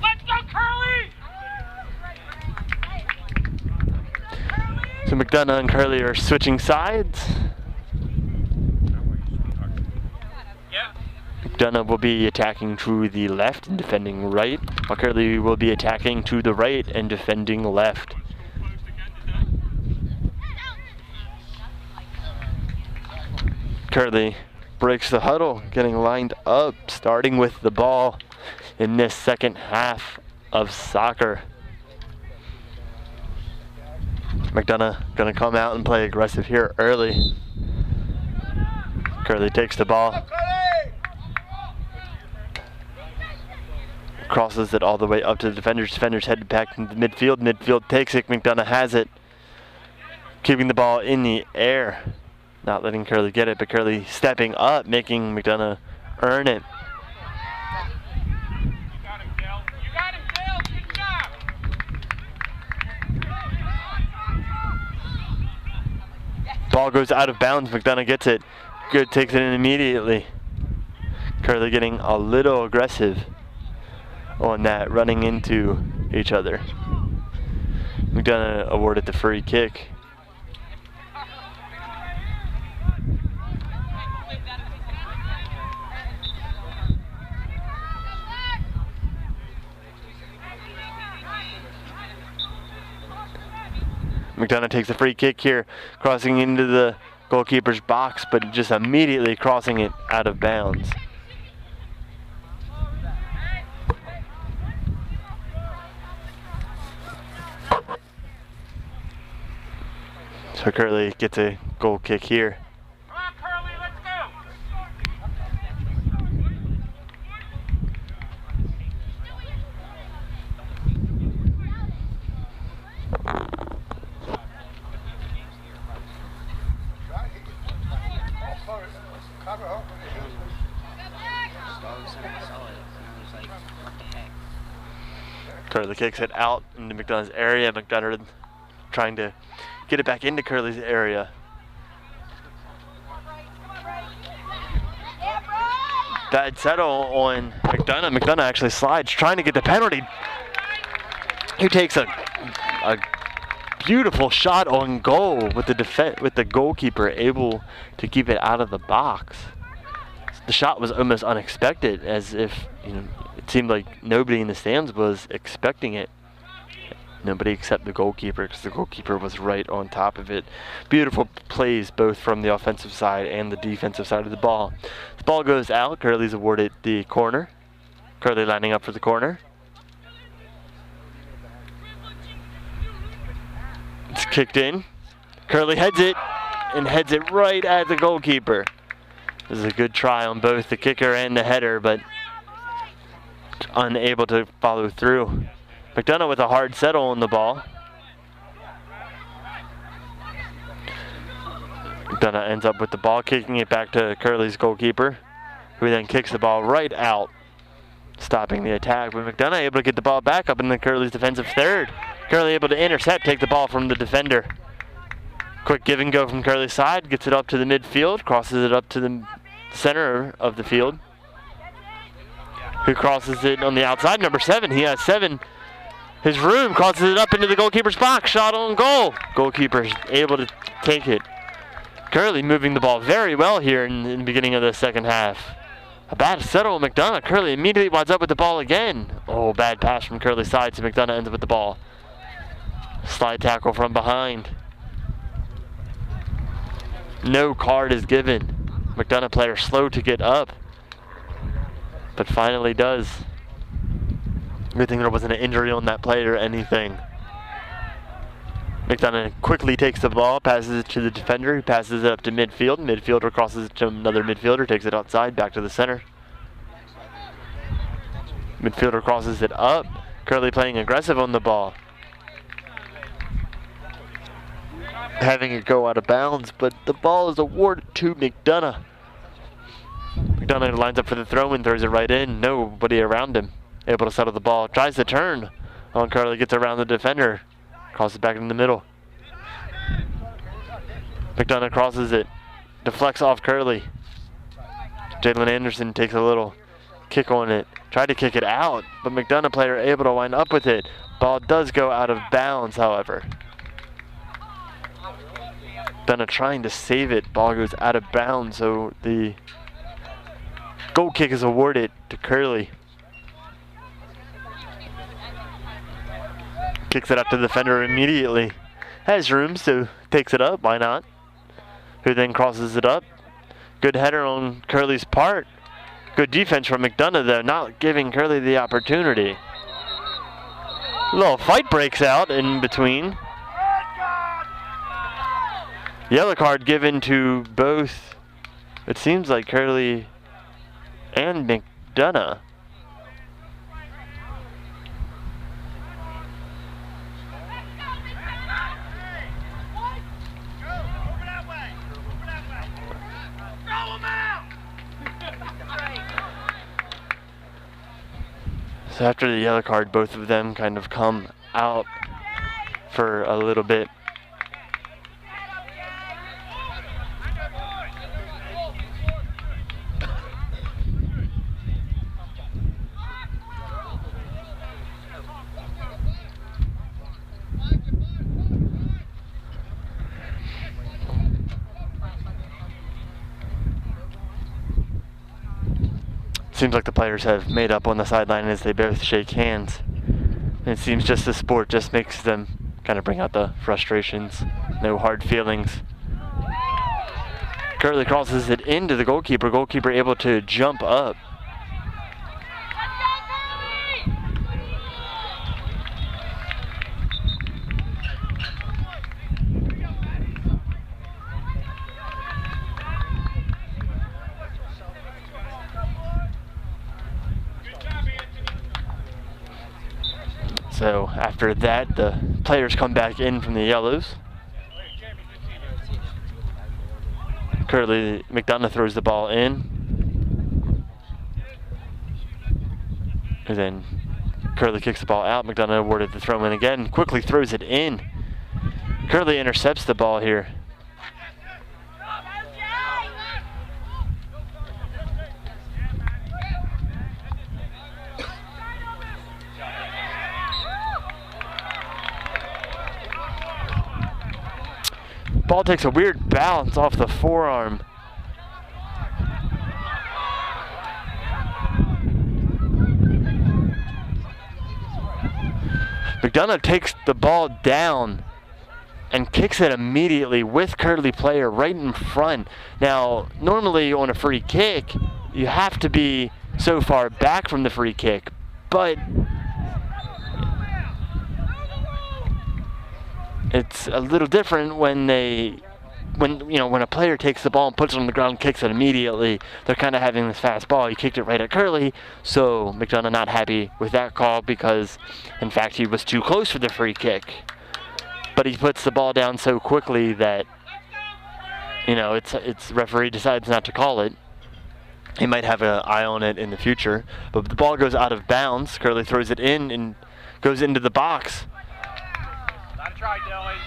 Let's go, Curley! So McDonogh and Curley are switching sides. McDonogh will be attacking to the left and defending right, while Curley will be attacking to the right and defending left. Curley breaks the huddle, getting lined up, starting with the ball in this second half of soccer. McDonogh gonna come out and play aggressive here early. Curley takes the ball, crosses it all the way up to the defenders. Defenders head back into the midfield. Midfield takes it. McDonogh has it, keeping the ball in the air, not letting Curley get it, but Curley stepping up, making McDonogh earn it. Ball goes out of bounds. McDonogh gets it. Good, takes it in immediately. Curley getting a little aggressive on that, running into each other. McDonogh awarded the free kick. McDonogh takes a free kick here, crossing into the goalkeeper's box, but just immediately crossing it out of bounds. So Curley gets a goal kick here. Come on, Curley, let's go! Curley kicks it out into McDonogh's area. McDonogh trying to get it back into Curley's area. Bad settle on McDonogh. McDonogh actually slides, trying to get the penalty. He takes a beautiful shot on goal with the goalkeeper able to keep it out of the box. The shot was almost unexpected, as if it seemed like nobody in the stands was expecting it. Nobody except the goalkeeper, because the goalkeeper was right on top of it. Beautiful plays both from the offensive side and the defensive side of the ball. The ball goes out. Curley's awarded the corner. Curley lining up for the corner. It's kicked in. Curley heads it, and heads it right at the goalkeeper. This is a good try on both the kicker and the header, but unable to follow through. McDonogh with a hard settle on the ball. McDonogh ends up with the ball, kicking it back to Curley's goalkeeper, who then kicks the ball right out, stopping the attack. But McDonogh able to get the ball back up in the Curley's defensive third. Curley able to intercept, take the ball from the defender. Quick give and go from Curley's side, gets it up to the midfield, crosses it up to the center of the field. who crosses it on the outside. Number 7, he has 7. His room crosses it up into the goalkeeper's box. Shot on goal. Goalkeeper's able to take it. Curley moving the ball very well here in the beginning of the second half. A bad settle with McDonogh. Curley immediately winds up with the ball again. Oh, bad pass from Curley's side, so McDonogh ends up with the ball. Slide tackle from behind. No card is given. McDonogh player slow to get up, but finally does. Good thing there wasn't an injury on that play or anything. McDonogh quickly takes the ball, passes it to the defender, who passes it up to midfield. Midfielder crosses it to another midfielder, takes it outside, back to the center. Midfielder crosses it up. Curley playing aggressive on the ball. Having it go out of bounds, but the ball is awarded to McDonogh. McDonogh lines up for the throw and throws it right in. Nobody around him. Able to settle the ball. Tries to turn on Curley, gets around the defender. Crosses back in the middle. McDonogh crosses it. Deflects off Curley. Jalen Anderson takes a little kick on it. Tried to kick it out, but McDonogh player able to wind up with it. Ball does go out of bounds, however. McDonogh trying to save it. Ball goes out of bounds, so the goal kick is awarded to Curley. Kicks it up to the defender immediately. Has room, so takes it up. Why not? Who then crosses it up. Good header on Curley's part. Good defense from McDonogh, though, not giving Curley the opportunity. A little fight breaks out in between. Yellow card given to both, it seems like, Curley and McDonogh. So after the yellow card, both of them kind of come out for a little bit. Seems like the players have made up on the sideline as they both shake hands. And it seems just the sport just makes them kind of bring out the frustrations. No hard feelings. Curley crosses it into the goalkeeper. Goalkeeper able to jump up. So after that, the players come back in from the yellows. Curley, McDonogh throws the ball in. And then Curley kicks the ball out. McDonogh awarded the throw in again. Quickly throws it in. Curley intercepts the ball here. Ball takes a weird bounce off the forearm. McDonogh takes the ball down and kicks it immediately with Curley player right in front. Now, normally on a free kick, you have to be so far back from the free kick, but it's a little different when when a player takes the ball and puts it on the ground and kicks it immediately. They're kind of having this fast ball. He kicked it right at Curley, so McDonogh not happy with that call because, in fact, he was too close for the free kick. But he puts the ball down so quickly that, it's referee decides not to call it. He might have an eye on it in the future. But the ball goes out of bounds. Curley throws it in and goes into the box. Try, Dylan.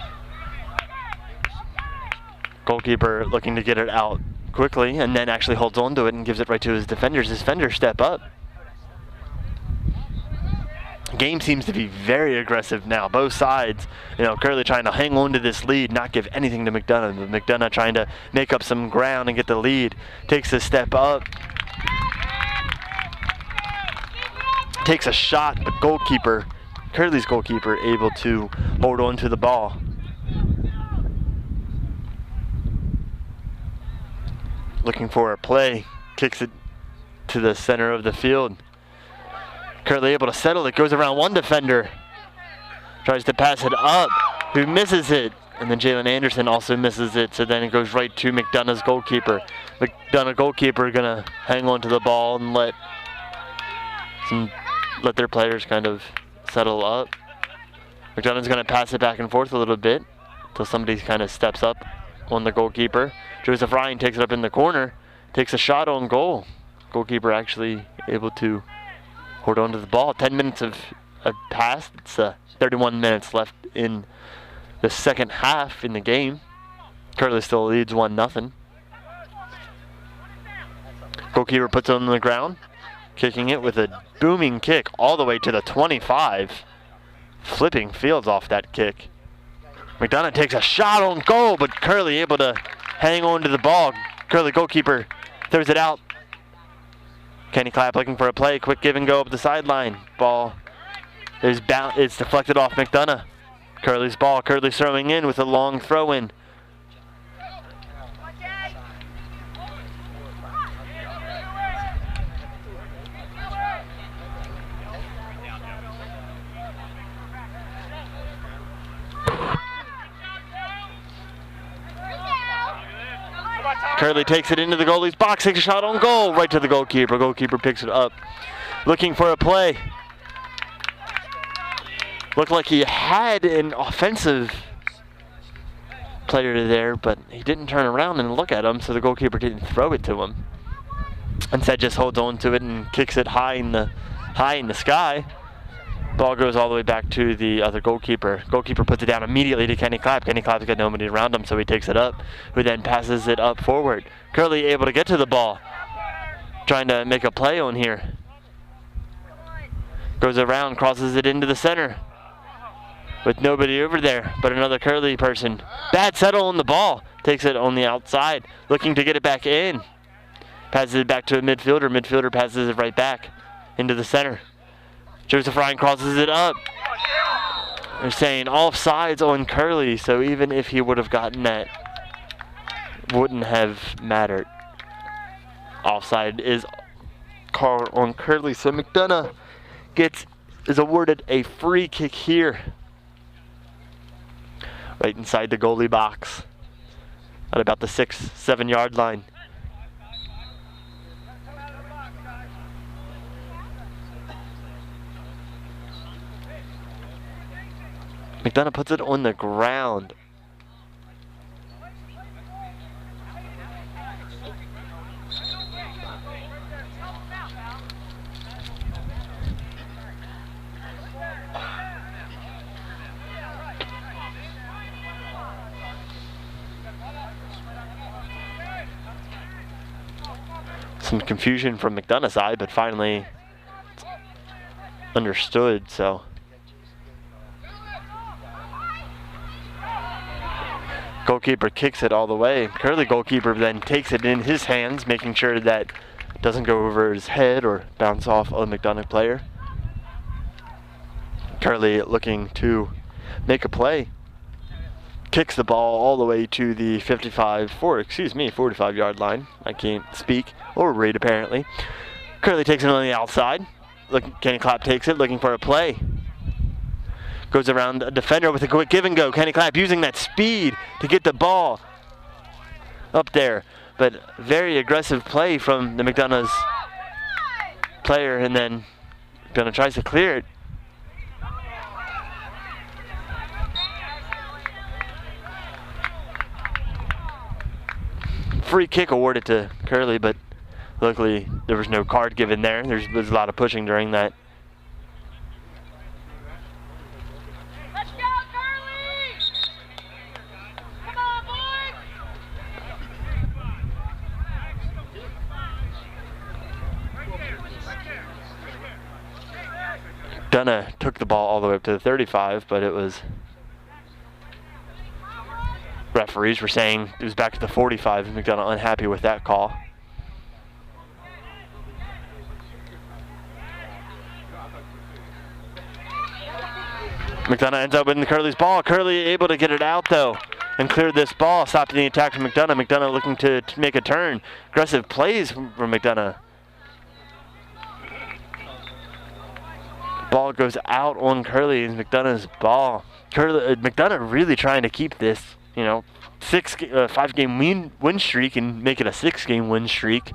Goalkeeper looking to get it out quickly and then actually holds on to it and gives it right to his defenders. His defenders step up. Game seems to be very aggressive now. Both sides, Curley trying to hang on to this lead, not give anything to McDonogh. But McDonogh trying to make up some ground and get the lead. Takes a step up. Takes a shot, but Curley's goalkeeper, able to hold on to the ball. Looking for a play. Kicks it to the center of the field. Curley able to settle it, goes around one defender. Tries to pass it up, who misses it. And then Jalen Anderson also misses it, so then it goes right to McDonogh's goalkeeper. McDonogh goalkeeper gonna hang on to the ball and let their players kind of settle up. McDonogh's gonna pass it back and forth a little bit until somebody kind of steps up on the goalkeeper. Joseph Ryan takes it up in the corner, takes a shot on goal. Goalkeeper actually able to hold on to the ball. 10 minutes have passed. It's 31 minutes left in the second half in the game. Curley still leads 1-0. Goalkeeper puts it on the ground, kicking it with a booming kick all the way to the 25. Flipping fields off that kick. McDonogh takes a shot on goal, but Curley able to hang on to the ball. Curley goalkeeper throws it out. Kenny Clapp looking for a play. Quick give and go up the sideline. Ball is it's deflected off McDonogh. Curley's ball. Curley throwing in with a long throw in. Curley takes it into the goalie's box, takes a shot on goal, right to the goalkeeper. Goalkeeper picks it up, looking for a play. Looked like he had an offensive player there, but he didn't turn around and look at him, so the goalkeeper didn't throw it to him. Instead, just holds on to it and kicks it high in the sky. Ball goes all the way back to the other goalkeeper. Goalkeeper puts it down immediately to Kenny Clapp. Kenny Clapp's got nobody around him, so he takes it up, who then passes it up forward. Curley able to get to the ball, trying to make a play on here. Goes around, crosses it into the center, with nobody over there but another Curley person. Bad settle on the ball. Takes it on the outside, looking to get it back in. Passes it back to a midfielder. Midfielder passes it right back into the center. Joseph Ryan crosses it up. They're saying offsides on Curley, so even if he would have gotten that, wouldn't have mattered. Offside is called on Curley, so McDonogh is awarded a free kick here, right inside the goalie box, at about the 6-7 yard line. McDonogh puts it on the ground. Some confusion from McDonogh's side, but finally understood, so. Goalkeeper kicks it all the way. Curley goalkeeper then takes it in his hands, making sure that it doesn't go over his head or bounce off a McDonogh player. Curley looking to make a play. Kicks the ball all the way to the 45 yard line. I can't speak or read apparently. Curley takes it on the outside. Kenny Clapp takes it, looking for a play. Goes around a defender with a quick give and go. Kenny Clapp using that speed to get the ball up there. But very aggressive play from the McDonogh's player, and then McDonogh tries to clear it. Free kick awarded to Curley, but luckily there was no card given there. There was a lot of pushing during that. McDonogh took the ball all the way up to the 35, but it was... Referees were saying it was back to the 45. McDonogh unhappy with that call. McDonogh ends up winning Curley's ball. Curley able to get it out though and clear this ball, stopping the attack from McDonogh. McDonogh looking to make a turn. Aggressive plays from McDonogh. Ball goes out on Curley and McDonough's ball. McDonogh really trying to keep this, 5-game win streak and make it a 6-game win streak.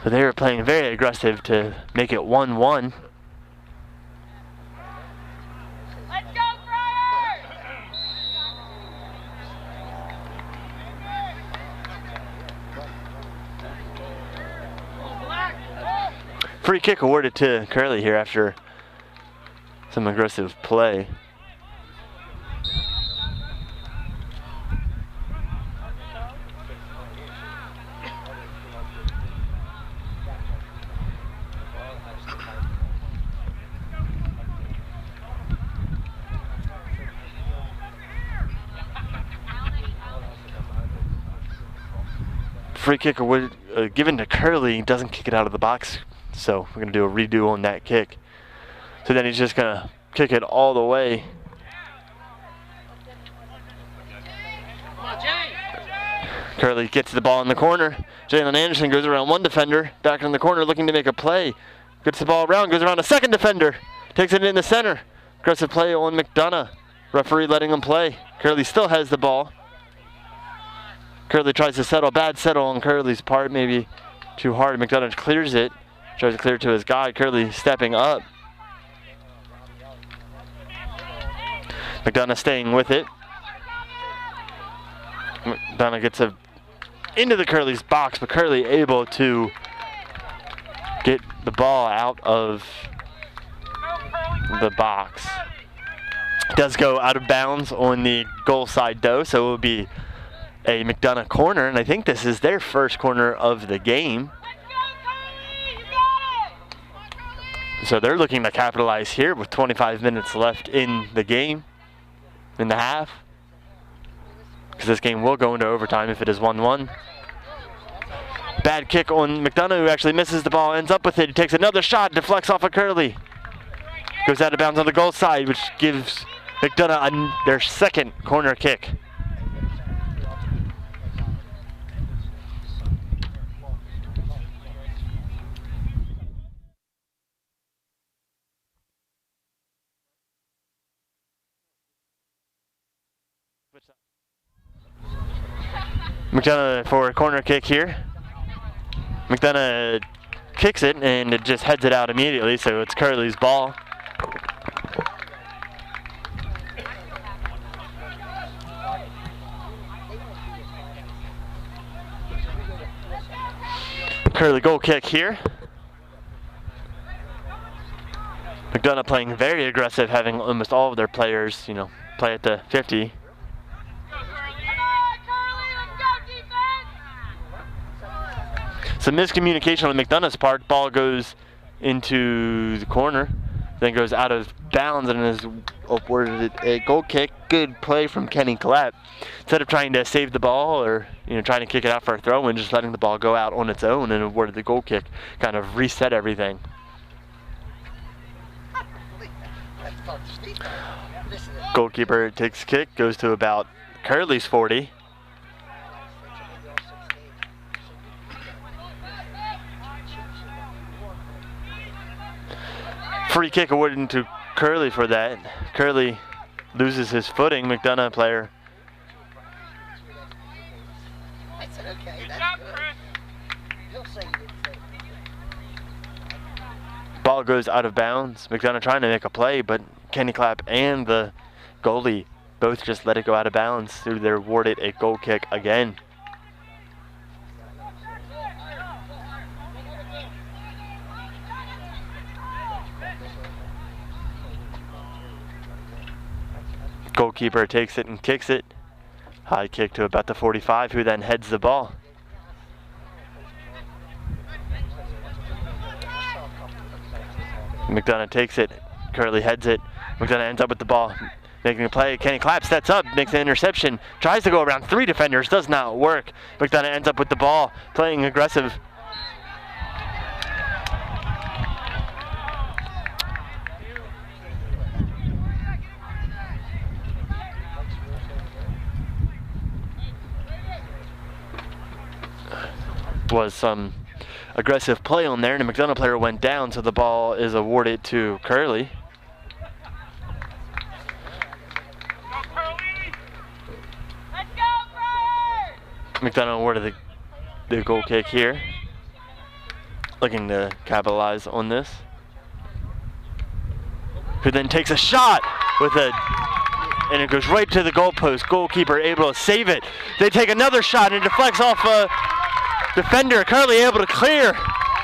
So they were playing very aggressive to make it 1-1. Free kick awarded to Curley here after some aggressive play. Free kick awarded, given to Curley, doesn't kick it out of the box. So we're going to do a redo on that kick. So then he's just going to kick it all the way. Curley gets the ball in the corner. Jalen Anderson goes around one defender, back in the corner looking to make a play. Gets the ball around, goes around a second defender. Takes it in the center. Aggressive play on McDonogh. Referee letting him play. Curley still has the ball. Curley tries to settle. Bad settle on Curley's part, maybe too hard. McDonogh clears it. Tries to clear it to his guy. Curley stepping up. McDonogh staying with it. McDonogh gets into the Curley's box, but Curley able to get the ball out of the box. Does go out of bounds on the goal side though, so it will be a McDonogh corner, and I think this is their first corner of the game. So they're looking to capitalize here with 25 minutes left in the game, in the half. Because this game will go into overtime if it is 1-1. Bad kick on McDonogh, who actually misses the ball, ends up with it. He takes another shot, deflects off of Curley. Goes out of bounds on the goal side, which gives McDonogh their second corner kick. McDonogh for a corner kick here. McDonogh kicks it and it just heads it out immediately, so it's Curley's ball. Curley goal kick here. McDonogh playing very aggressive, having almost all of their players, play at the 50. Some miscommunication on McDonogh's part. Ball goes into the corner, then goes out of bounds and is awarded a goal kick. Good play from Kenny Clapp. Instead of trying to save the ball or trying to kick it out for a throw-in, just letting the ball go out on its own and awarded the goal kick. Kind of reset everything. Goalkeeper takes kick, goes to about Curley's 40. Free kick awarded to Curley for that. Curley loses his footing. McDonogh player. Ball goes out of bounds. McDonogh trying to make a play, but Kenny Clapp and the goalie both just let it go out of bounds. So they're awarded a goal kick again. Goalkeeper takes it and kicks it. High kick to about the 45, who then heads the ball. McDonogh takes it. Curley heads it. McDonogh ends up with the ball, making a play. Kenny Clapp sets up, makes an interception, tries to go around 3 defenders, does not work. McDonogh ends up with the ball, playing aggressive. Was some aggressive play on there, and the McDonogh player went down, so the ball is awarded to Curley. McDonogh awarded the goal kick here, looking to capitalize on this. Who then takes a shot and it goes right to the goalpost. Goalkeeper able to save it. They take another shot and it deflects off a defender. Curley able to clear,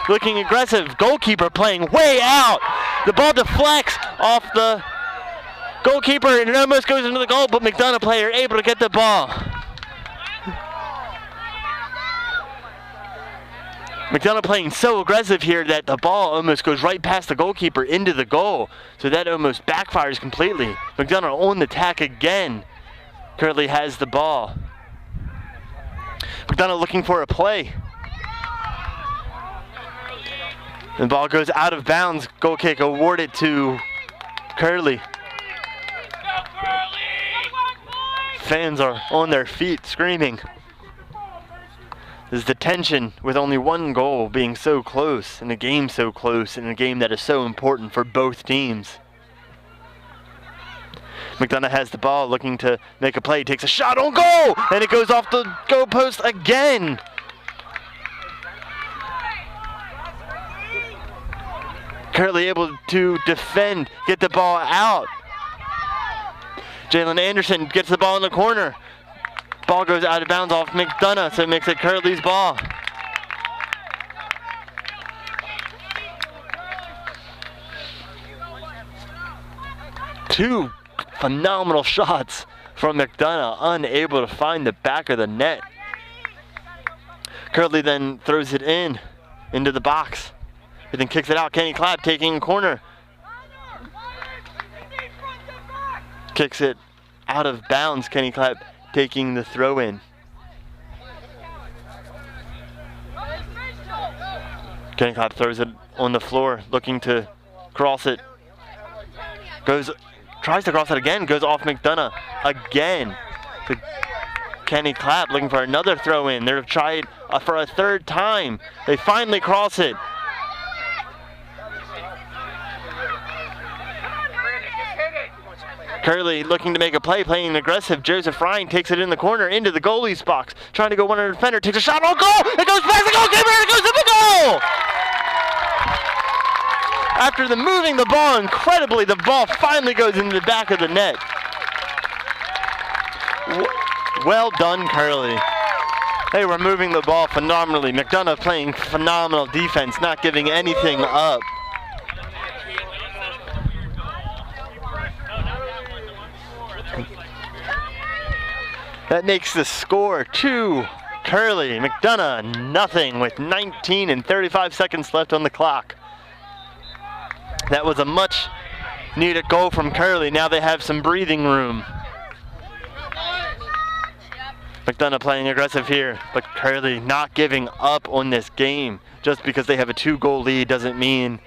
looking aggressive. Goalkeeper playing way out. The ball deflects off the goalkeeper and it almost goes into the goal, but McDonogh player able to get the ball. McDonogh playing so aggressive here that the ball almost goes right past the goalkeeper into the goal. So that almost backfires completely. McDonogh on the attack again. Curley has the ball. McDonogh looking for a play. The ball goes out of bounds. Goal kick awarded to Curley. Fans are on their feet screaming. There's the tension with only one goal being so close, and a game so close, and a game that is so important for both teams. McDonogh has the ball, looking to make a play, takes a shot on goal, and it goes off the goal post again. Curley able to defend, get the ball out. Jalen Anderson gets the ball in the corner. Ball goes out of bounds off McDonogh, so it makes it Curley's ball. Two phenomenal shots from McDonogh, unable to find the back of the net. Curley then throws it into the box. He then kicks it out. Kenny Clapp taking a corner. Kicks it out of bounds. Kenny Clapp taking the throw in. Kenny Clapp throws it on the floor, looking to cross it. Tries to cross it again, goes off McDonogh again. So Kenny Clapp looking for another throw in. They've tried for a third time. They finally cross it. Curley looking to make a play, playing aggressive. Joseph Ryan takes it in the corner into the goalie's box, trying to go one on the defender, takes a shot on goal. It goes past the goalkeeper, and it goes to the goal. After moving the ball incredibly, the ball finally goes into the back of the net. Well done, Curley. They were moving the ball phenomenally. McDonogh playing phenomenal defense, not giving anything up. That makes the score 2 Curley. McDonogh nothing with 19 and 35 seconds left on the clock. That was a much needed goal from Curley. Now they have some breathing room. McDonogh playing aggressive here, but Curley not giving up on this game. Just because they have a 2-goal lead doesn't mean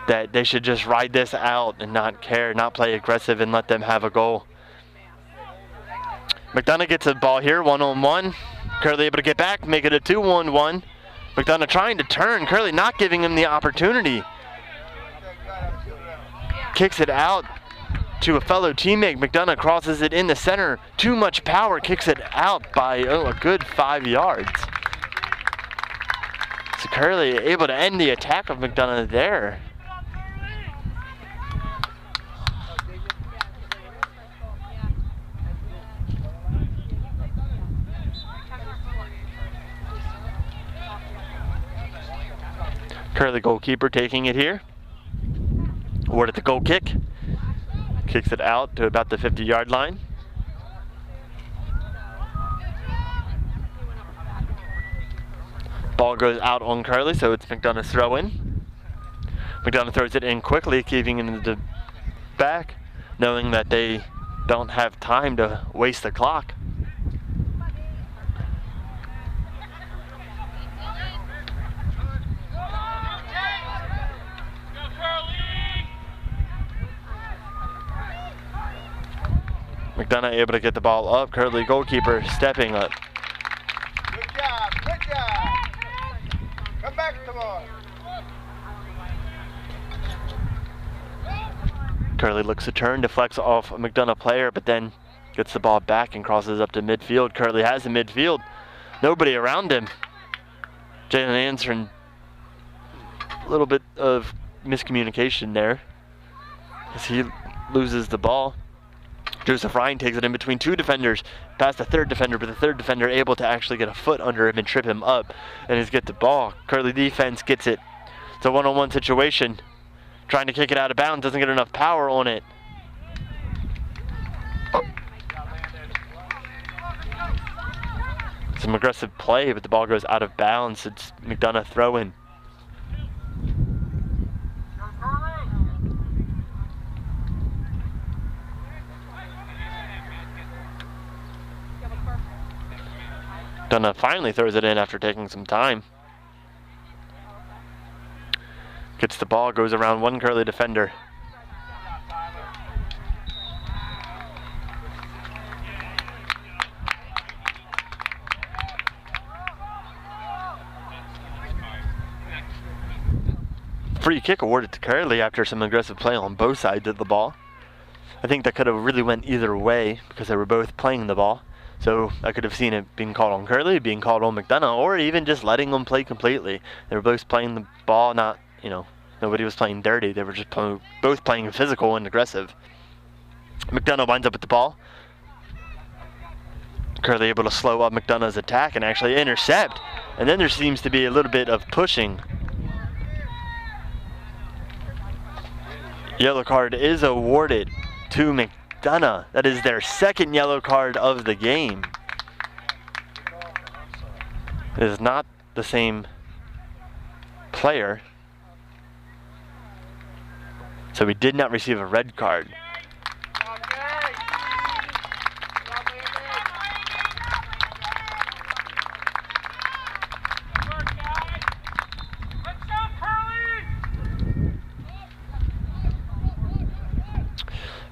that they should just ride this out and not care, not play aggressive and let them have a goal. McDonogh gets a ball here, 1-on-1. Curley able to get back, make it a 2-on-1. McDonogh trying to turn, Curley not giving him the opportunity. Kicks it out to a fellow teammate. McDonogh crosses it in the center. Too much power, kicks it out by a good 5 yards. So Curley able to end the attack of McDonogh there. Curley goalkeeper taking it here. Awarded the goal kick. Kicks it out to about the 50-yard line. Ball goes out on Curley, so it's McDonogh's throw in. McDonogh throws it in quickly, keeping it in the back, knowing that they don't have time to waste the clock. McDonogh able to get the ball up. Curley goalkeeper stepping up. Good job, good job. Come back, come on. Curley looks to turn, deflects off a McDonogh player, but then gets the ball back and crosses up to midfield. Curley has the midfield. Nobody around him. Jalen Anderson, a little bit of miscommunication there as he loses the ball. Joseph Ryan takes it in between two defenders, past the third defender, but the third defender able to actually get a foot under him and trip him up and just get the ball. Curley defense gets it. It's a one-on-one situation. Trying to kick it out of bounds, doesn't get enough power on it. Some aggressive play, but the ball goes out of bounds. It's McDonogh throw-in. McDonogh finally throws it in after taking some time. Gets the ball, goes around one Curley defender. Free kick awarded to Curley after some aggressive play on both sides of the ball. I think that could have really went either way because they were both playing the ball. So I could have seen it being called on Curley, being called on McDonogh, or even just letting them play completely. They were both playing the ball, not, nobody was playing dirty. They were just both playing physical and aggressive. McDonogh winds up with the ball. Curley able to slow up McDonough's attack and actually intercept. And then there seems to be a little bit of pushing. Yellow card is awarded to McDonogh. That is their second yellow card of the game. It is not the same player. So we did not receive a red card.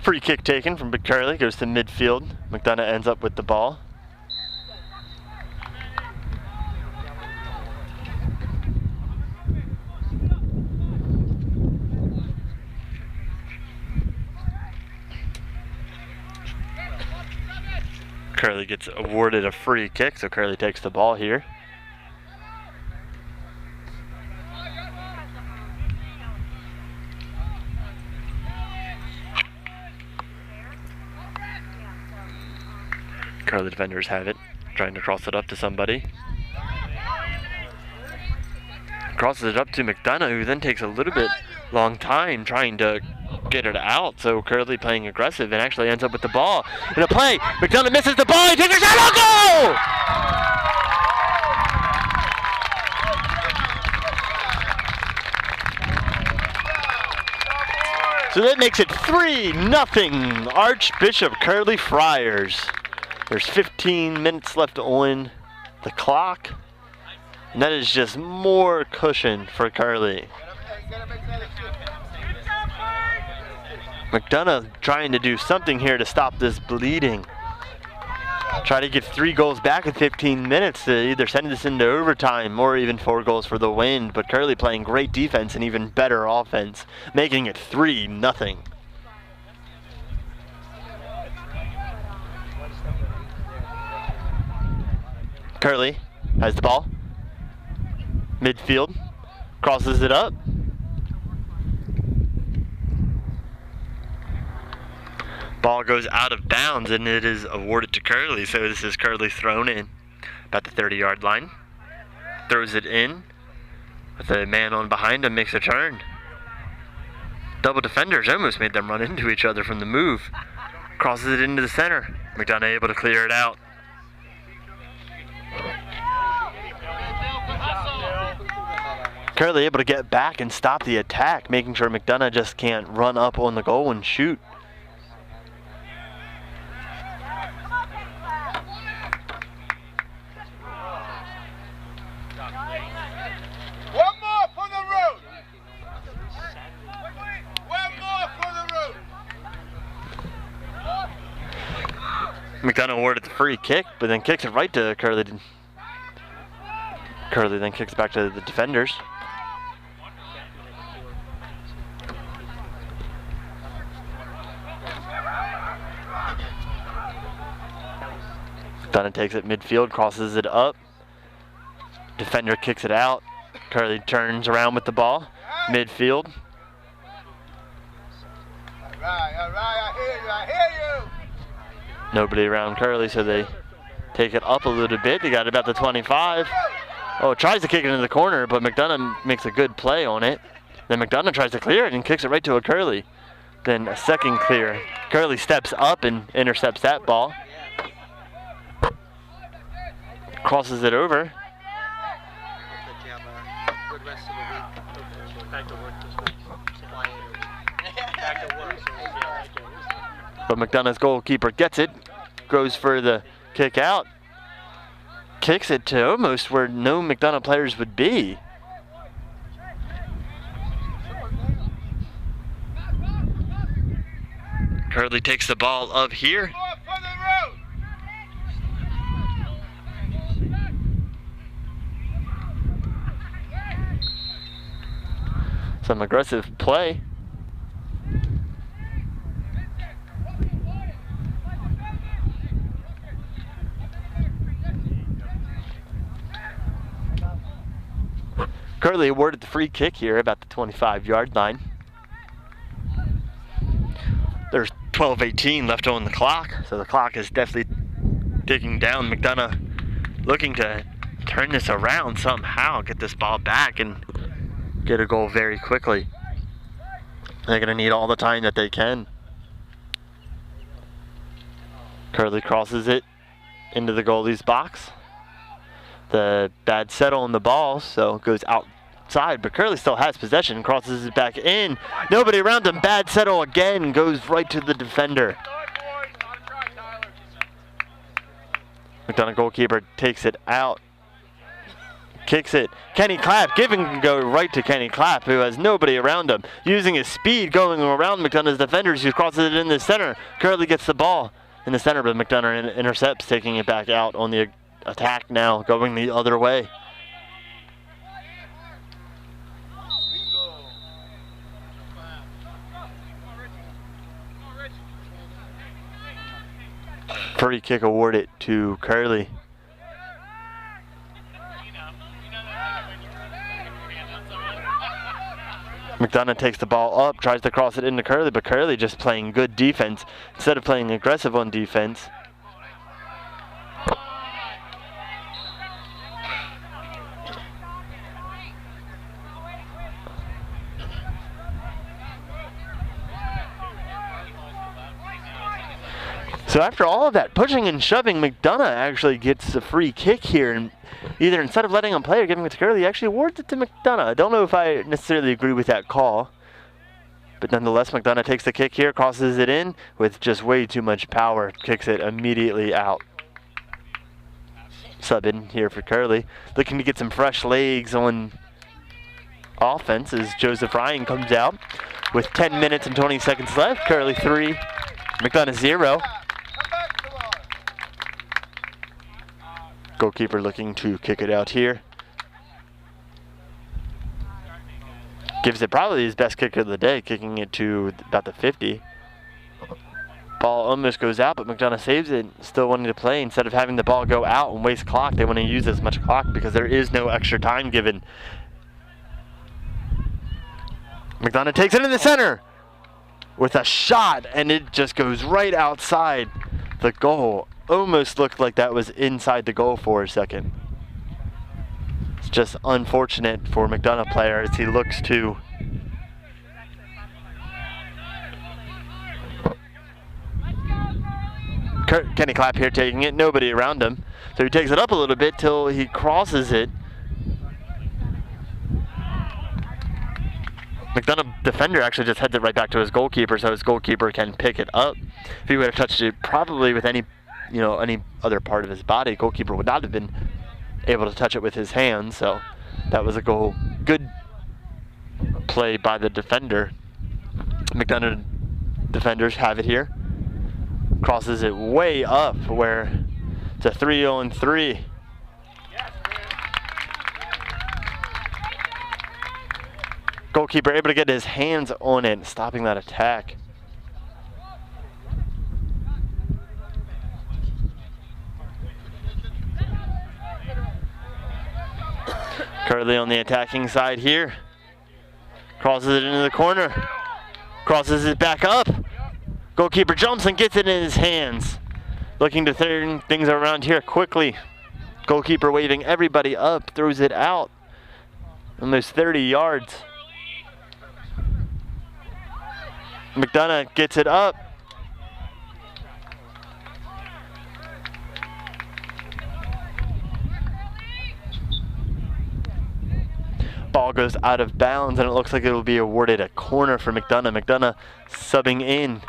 Free kick taken from Big Curley, goes to midfield. McDonogh ends up with the ball. Curley gets awarded a free kick, so Curley takes the ball here. Curley defenders have it, trying to cross it up to somebody. Crosses it up to McDonogh, who then takes a little bit long time trying to get it out. So Curley playing aggressive and actually ends up with the ball in a play. McDonogh misses the ball, he takes a shot, on goal! So that makes it 3-0 Archbishop Curley Friars. There's 15 minutes left on the clock. And that is just more cushion for Curley. McDonogh trying to do something here to stop this bleeding. Try to get 3 goals back in 15 minutes to either send this into overtime or even 4 goals for the win. But Curley playing great defense and even better offense, making it 3-0. Curley has the ball. Midfield. Crosses it up. Ball goes out of bounds and it is awarded to Curley. So this is Curley thrown in about the 30-yard line. Throws it in with a man on behind him, makes a turn. Double defenders almost made them run into each other from the move. Crosses it into the center. McDonogh able to clear it out. Curley able to get back and stop the attack, making sure McDonogh just can't run up on the goal and shoot. One more for the road. One more for the road. McDonogh awarded the free kick, but then kicks it right to Curley. Curley then kicks back to the defenders. McDonogh takes it midfield, crosses it up. Defender kicks it out. Curley turns around with the ball. Midfield. All right, I hear you. Nobody around Curley, so they take it up a little bit. They got about the 25. Oh, tries to kick it into the corner, but McDonogh makes a good play on it. Then McDonogh tries to clear it and kicks it right to a Curley. Then a second clear. Curley steps up and intercepts that ball. Crosses it over. But McDonough's goalkeeper gets it, goes for the kick out, kicks it to almost where no McDonogh players would be. Curley takes the ball up here. Some aggressive play. Curley awarded the free kick here about the 25-yard line. There's 12:18 left on the clock, so the clock is definitely ticking down. McDonogh looking to turn this around somehow, get this ball back and get a goal very quickly. They're going to need all the time that they can. Curley crosses it into the goalie's box. The bad settle on the ball, so it goes outside, but Curley still has possession, crosses it back in. Nobody around him, bad settle again, goes right to the defender. McDonogh goalkeeper takes it out, kicks it. Kenny Clapp, giving go right to Kenny Clapp, who has nobody around him. Using his speed, going around McDonogh's defenders, who crosses it in the center. Curley gets the ball in the center, but McDonogh intercepts, taking it back out on the attack now, going the other way. Free kick awarded to Curley. McDonogh takes the ball up, tries to cross it into Curley, but Curley just playing good defense instead of playing aggressive on defense. So after all of that pushing and shoving, McDonogh actually gets a free kick here, and either instead of letting him play or giving it to Curley, he actually awards it to McDonogh. I don't know if I necessarily agree with that call, but nonetheless, McDonogh takes the kick here, crosses it in with just way too much power, kicks it immediately out. Sub in here for Curley, looking to get some fresh legs on offense as Joseph Ryan comes out with 10 minutes and 20 seconds left. Curley 3, McDonogh 0. Goalkeeper looking to kick it out here. Gives it probably his best kick of the day, kicking it to about the 50. Ball almost goes out, but McDonogh saves it, still wanting to play. Instead of having the ball go out and waste clock, they want to use as much clock because there is no extra time given. McDonogh takes it in the center with a shot, and it just goes right outside the goal. Almost looked like that was inside the goal for a second. It's just unfortunate for McDonogh player as he looks to Kenny Clapp here taking it, nobody around him. So he takes it up a little bit till he crosses it. McDonogh defender actually just heads it right back to his goalkeeper, so his goalkeeper can pick it up. If he would have touched it probably with any other part of his body, goalkeeper would not have been able to touch it with his hands. So that was a goal. Good play by the defender. McDonogh defenders have it here. Crosses it way up where it's a 3-on-3. Goalkeeper able to get his hands on it, stopping that attack. Curley on the attacking side here. Crosses it into the corner. Crosses it back up. Goalkeeper jumps and gets it in his hands. Looking to turn things around here quickly. Goalkeeper waving everybody up, throws it out. Almost 30 yards. McDonogh gets it up. Ball goes out of bounds, and it looks like it will be awarded a corner for McDonogh. McDonogh subbing in.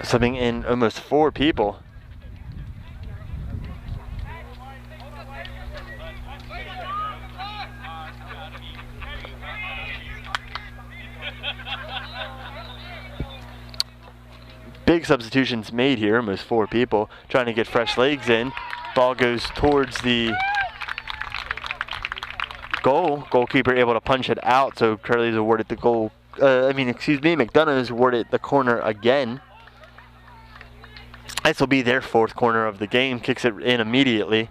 Subbing in almost 4 people. Big substitutions made here, almost 4 people, trying to get fresh legs in. Ball goes towards the goal. Goalkeeper able to punch it out, so Curley is awarded the goal. McDonogh is awarded the corner again. This will be their 4th corner of the game. Kicks it in immediately.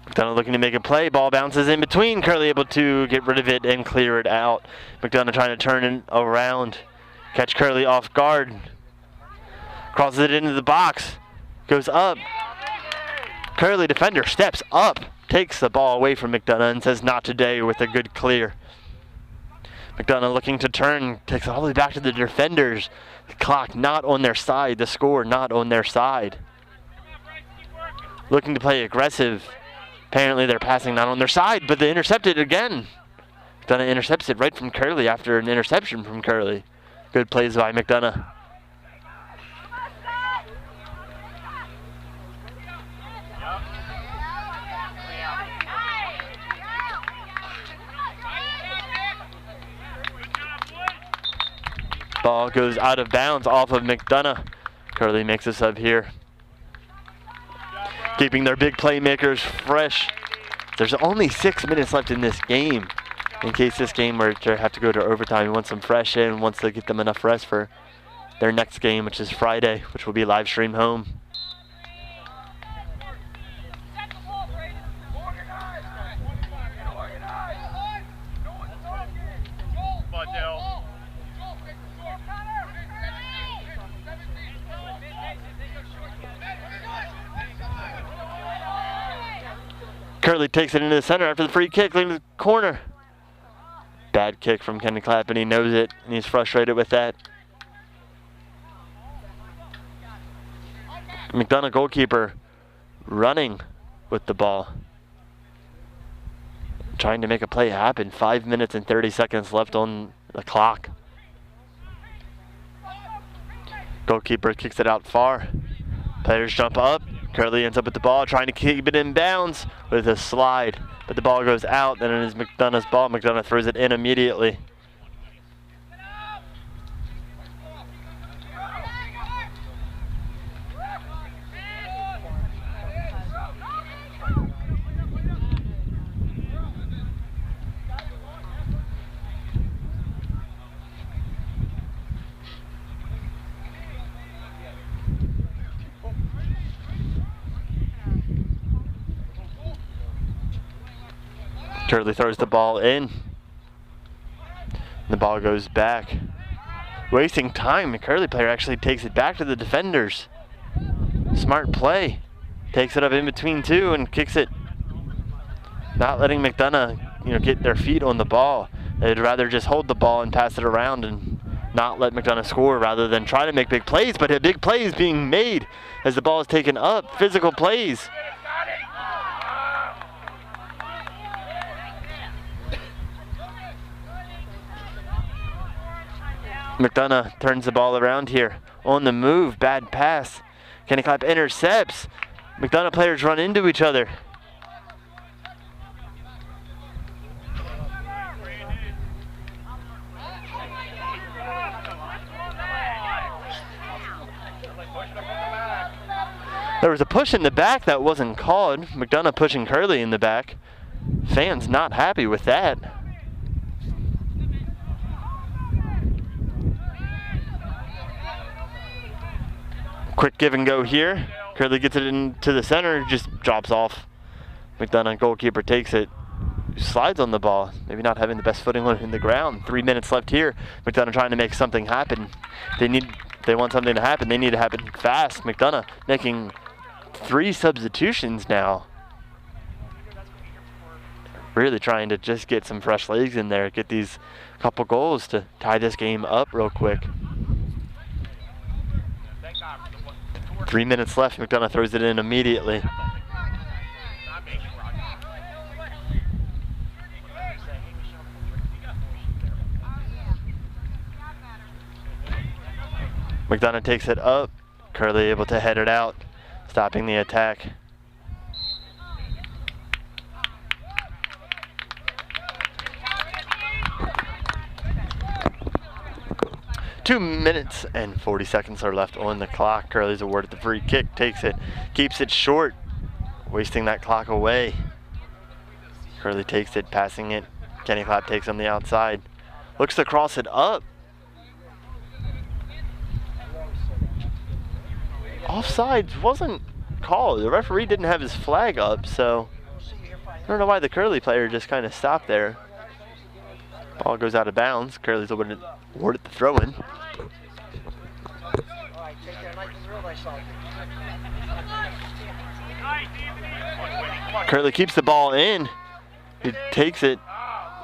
McDonogh looking to make a play. Ball bounces in between. Curley able to get rid of it and clear it out. McDonogh trying to turn it around. Catch Curley off guard. Crosses it into the box. Goes up. Curley defender steps up. Takes the ball away from McDonogh and says not today with a good clear. McDonogh looking to turn. Takes it all the way back to the defenders. The clock not on their side. The score not on their side. Looking to play aggressive. Apparently they're passing not on their side, but they intercepted again. McDonogh intercepts it right from Curley after an interception from Curley. Good plays by McDonogh. Ball goes out of bounds off of McDonogh. Curley makes a sub here. Keeping their big playmakers fresh. There's only 6 minutes left in this game. In case this game were to have to go to overtime, he wants some fresh in, wants to get them enough rest for their next game, which is Friday, which will be live streamed home. Curley takes it into the center after the free kick, leaving the corner. Bad kick from Kenny Clapp, and he knows it, and he's frustrated with that. McDonogh goalkeeper running with the ball. Trying to make a play happen. 5 minutes and 30 seconds left on the clock. Goalkeeper kicks it out far. Players jump up. Curley ends up with the ball, trying to keep it in bounds with a slide. But the ball goes out, and it is McDonogh's ball. McDonogh throws it in immediately. Curley throws the ball in. The ball goes back. Wasting time. The Curley player actually takes it back to the defenders. Smart play. Takes it up in between 2 and kicks it. Not letting McDonogh, get their feet on the ball. They'd rather just hold the ball and pass it around and not let McDonogh score rather than try to make big plays, but a big play is being made as the ball is taken up. Physical plays. McDonogh turns the ball around here. On the move, bad pass. Kenny Clapp intercepts. McDonogh players run into each other. There was a push in the back that wasn't called. McDonogh pushing Curley in the back. Fans not happy with that. Quick give and go here. Curley gets it into the center, just drops off. McDonogh, goalkeeper, takes it. Slides on the ball, maybe not having the best footing on in the ground. 3 minutes left here. McDonogh trying to make something happen. They want something to happen. They need to happen fast. McDonogh making 3 substitutions now. Really trying to just get some fresh legs in there, get these couple goals to tie this game up real quick. 3 minutes left. McDonogh throws it in immediately. McDonogh takes it up. Curley able to head it out, stopping the attack. Two minutes and 40 seconds are left on the clock. Curley's awarded the free kick, takes it, keeps it short, wasting that clock away. Curley takes it, passing it. Kenny Clapp takes on the outside. Looks to cross it up. Offsides wasn't called. The referee didn't have his flag up, so I don't know why the Curley player just kind of stopped there. Ball goes out of bounds. Curley's awarded the throw-in. Curley keeps the ball in. He takes it,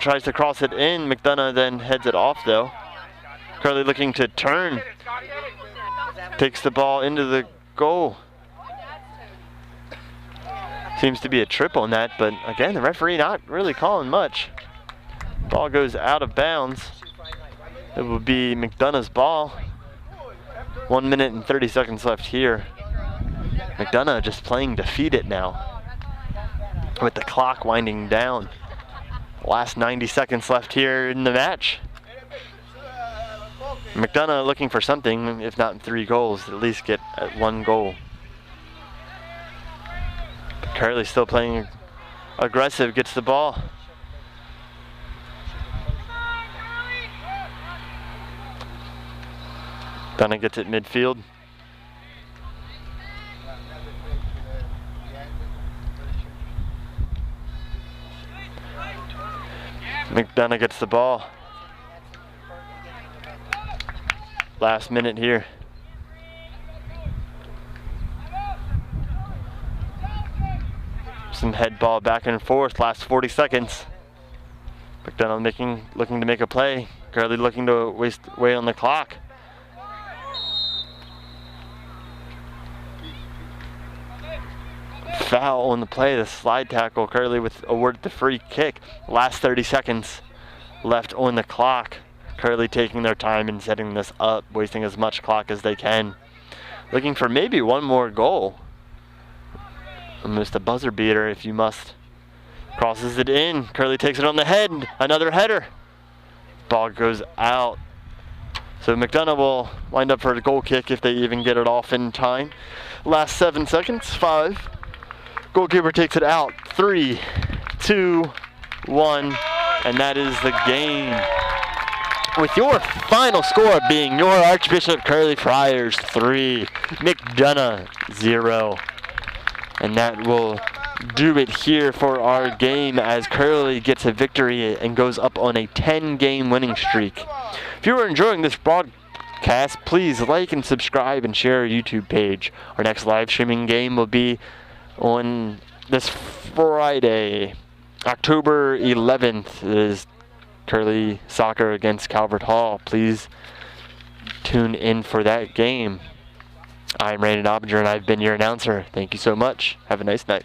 tries to cross it in. McDonogh then heads it off though. Curley looking to turn. Takes the ball into the goal. Seems to be a trip on that, but again, the referee not really calling much. Ball goes out of bounds. It will be McDonough's ball. 1 minute and 30 seconds left here. McDonogh just playing to feed it now, with the clock winding down. Last 90 seconds left here in the match. McDonogh looking for something, if not 3 goals, at least get 1 goal. But Curley still playing aggressive, gets the ball. McDonogh gets it midfield. McDonogh gets the ball. Last minute here. Some head ball back and forth, last 40 seconds. McDonogh looking to make a play. Curley looking to waste away on the clock. Foul on the play, the slide tackle. Curley with awarded the free kick. Last 30 seconds left on the clock. Curley taking their time and setting this up, wasting as much clock as they can. Looking for maybe 1 more goal. Almost a buzzer beater if you must. Crosses it in. Curley takes it on the head. Another header. Ball goes out. So McDonogh will wind up for a goal kick if they even get it off in time. Last 7 seconds. 5. Goalkeeper takes it out. 3, 2, 1. And that is the game. With your final score being your Archbishop Curley Friars 3, McDonogh 0. And that will do it here for our game as Curley gets a victory and goes up on a 10-game winning streak. If you are enjoying this broadcast, please like and subscribe and share our YouTube page. Our next live streaming game will be on this Friday, October 11th. It is Curley Soccer against Calvert Hall. Please tune in for that game. I'm Brandon Oppinger, and I've been your announcer. Thank you so much. Have a nice night.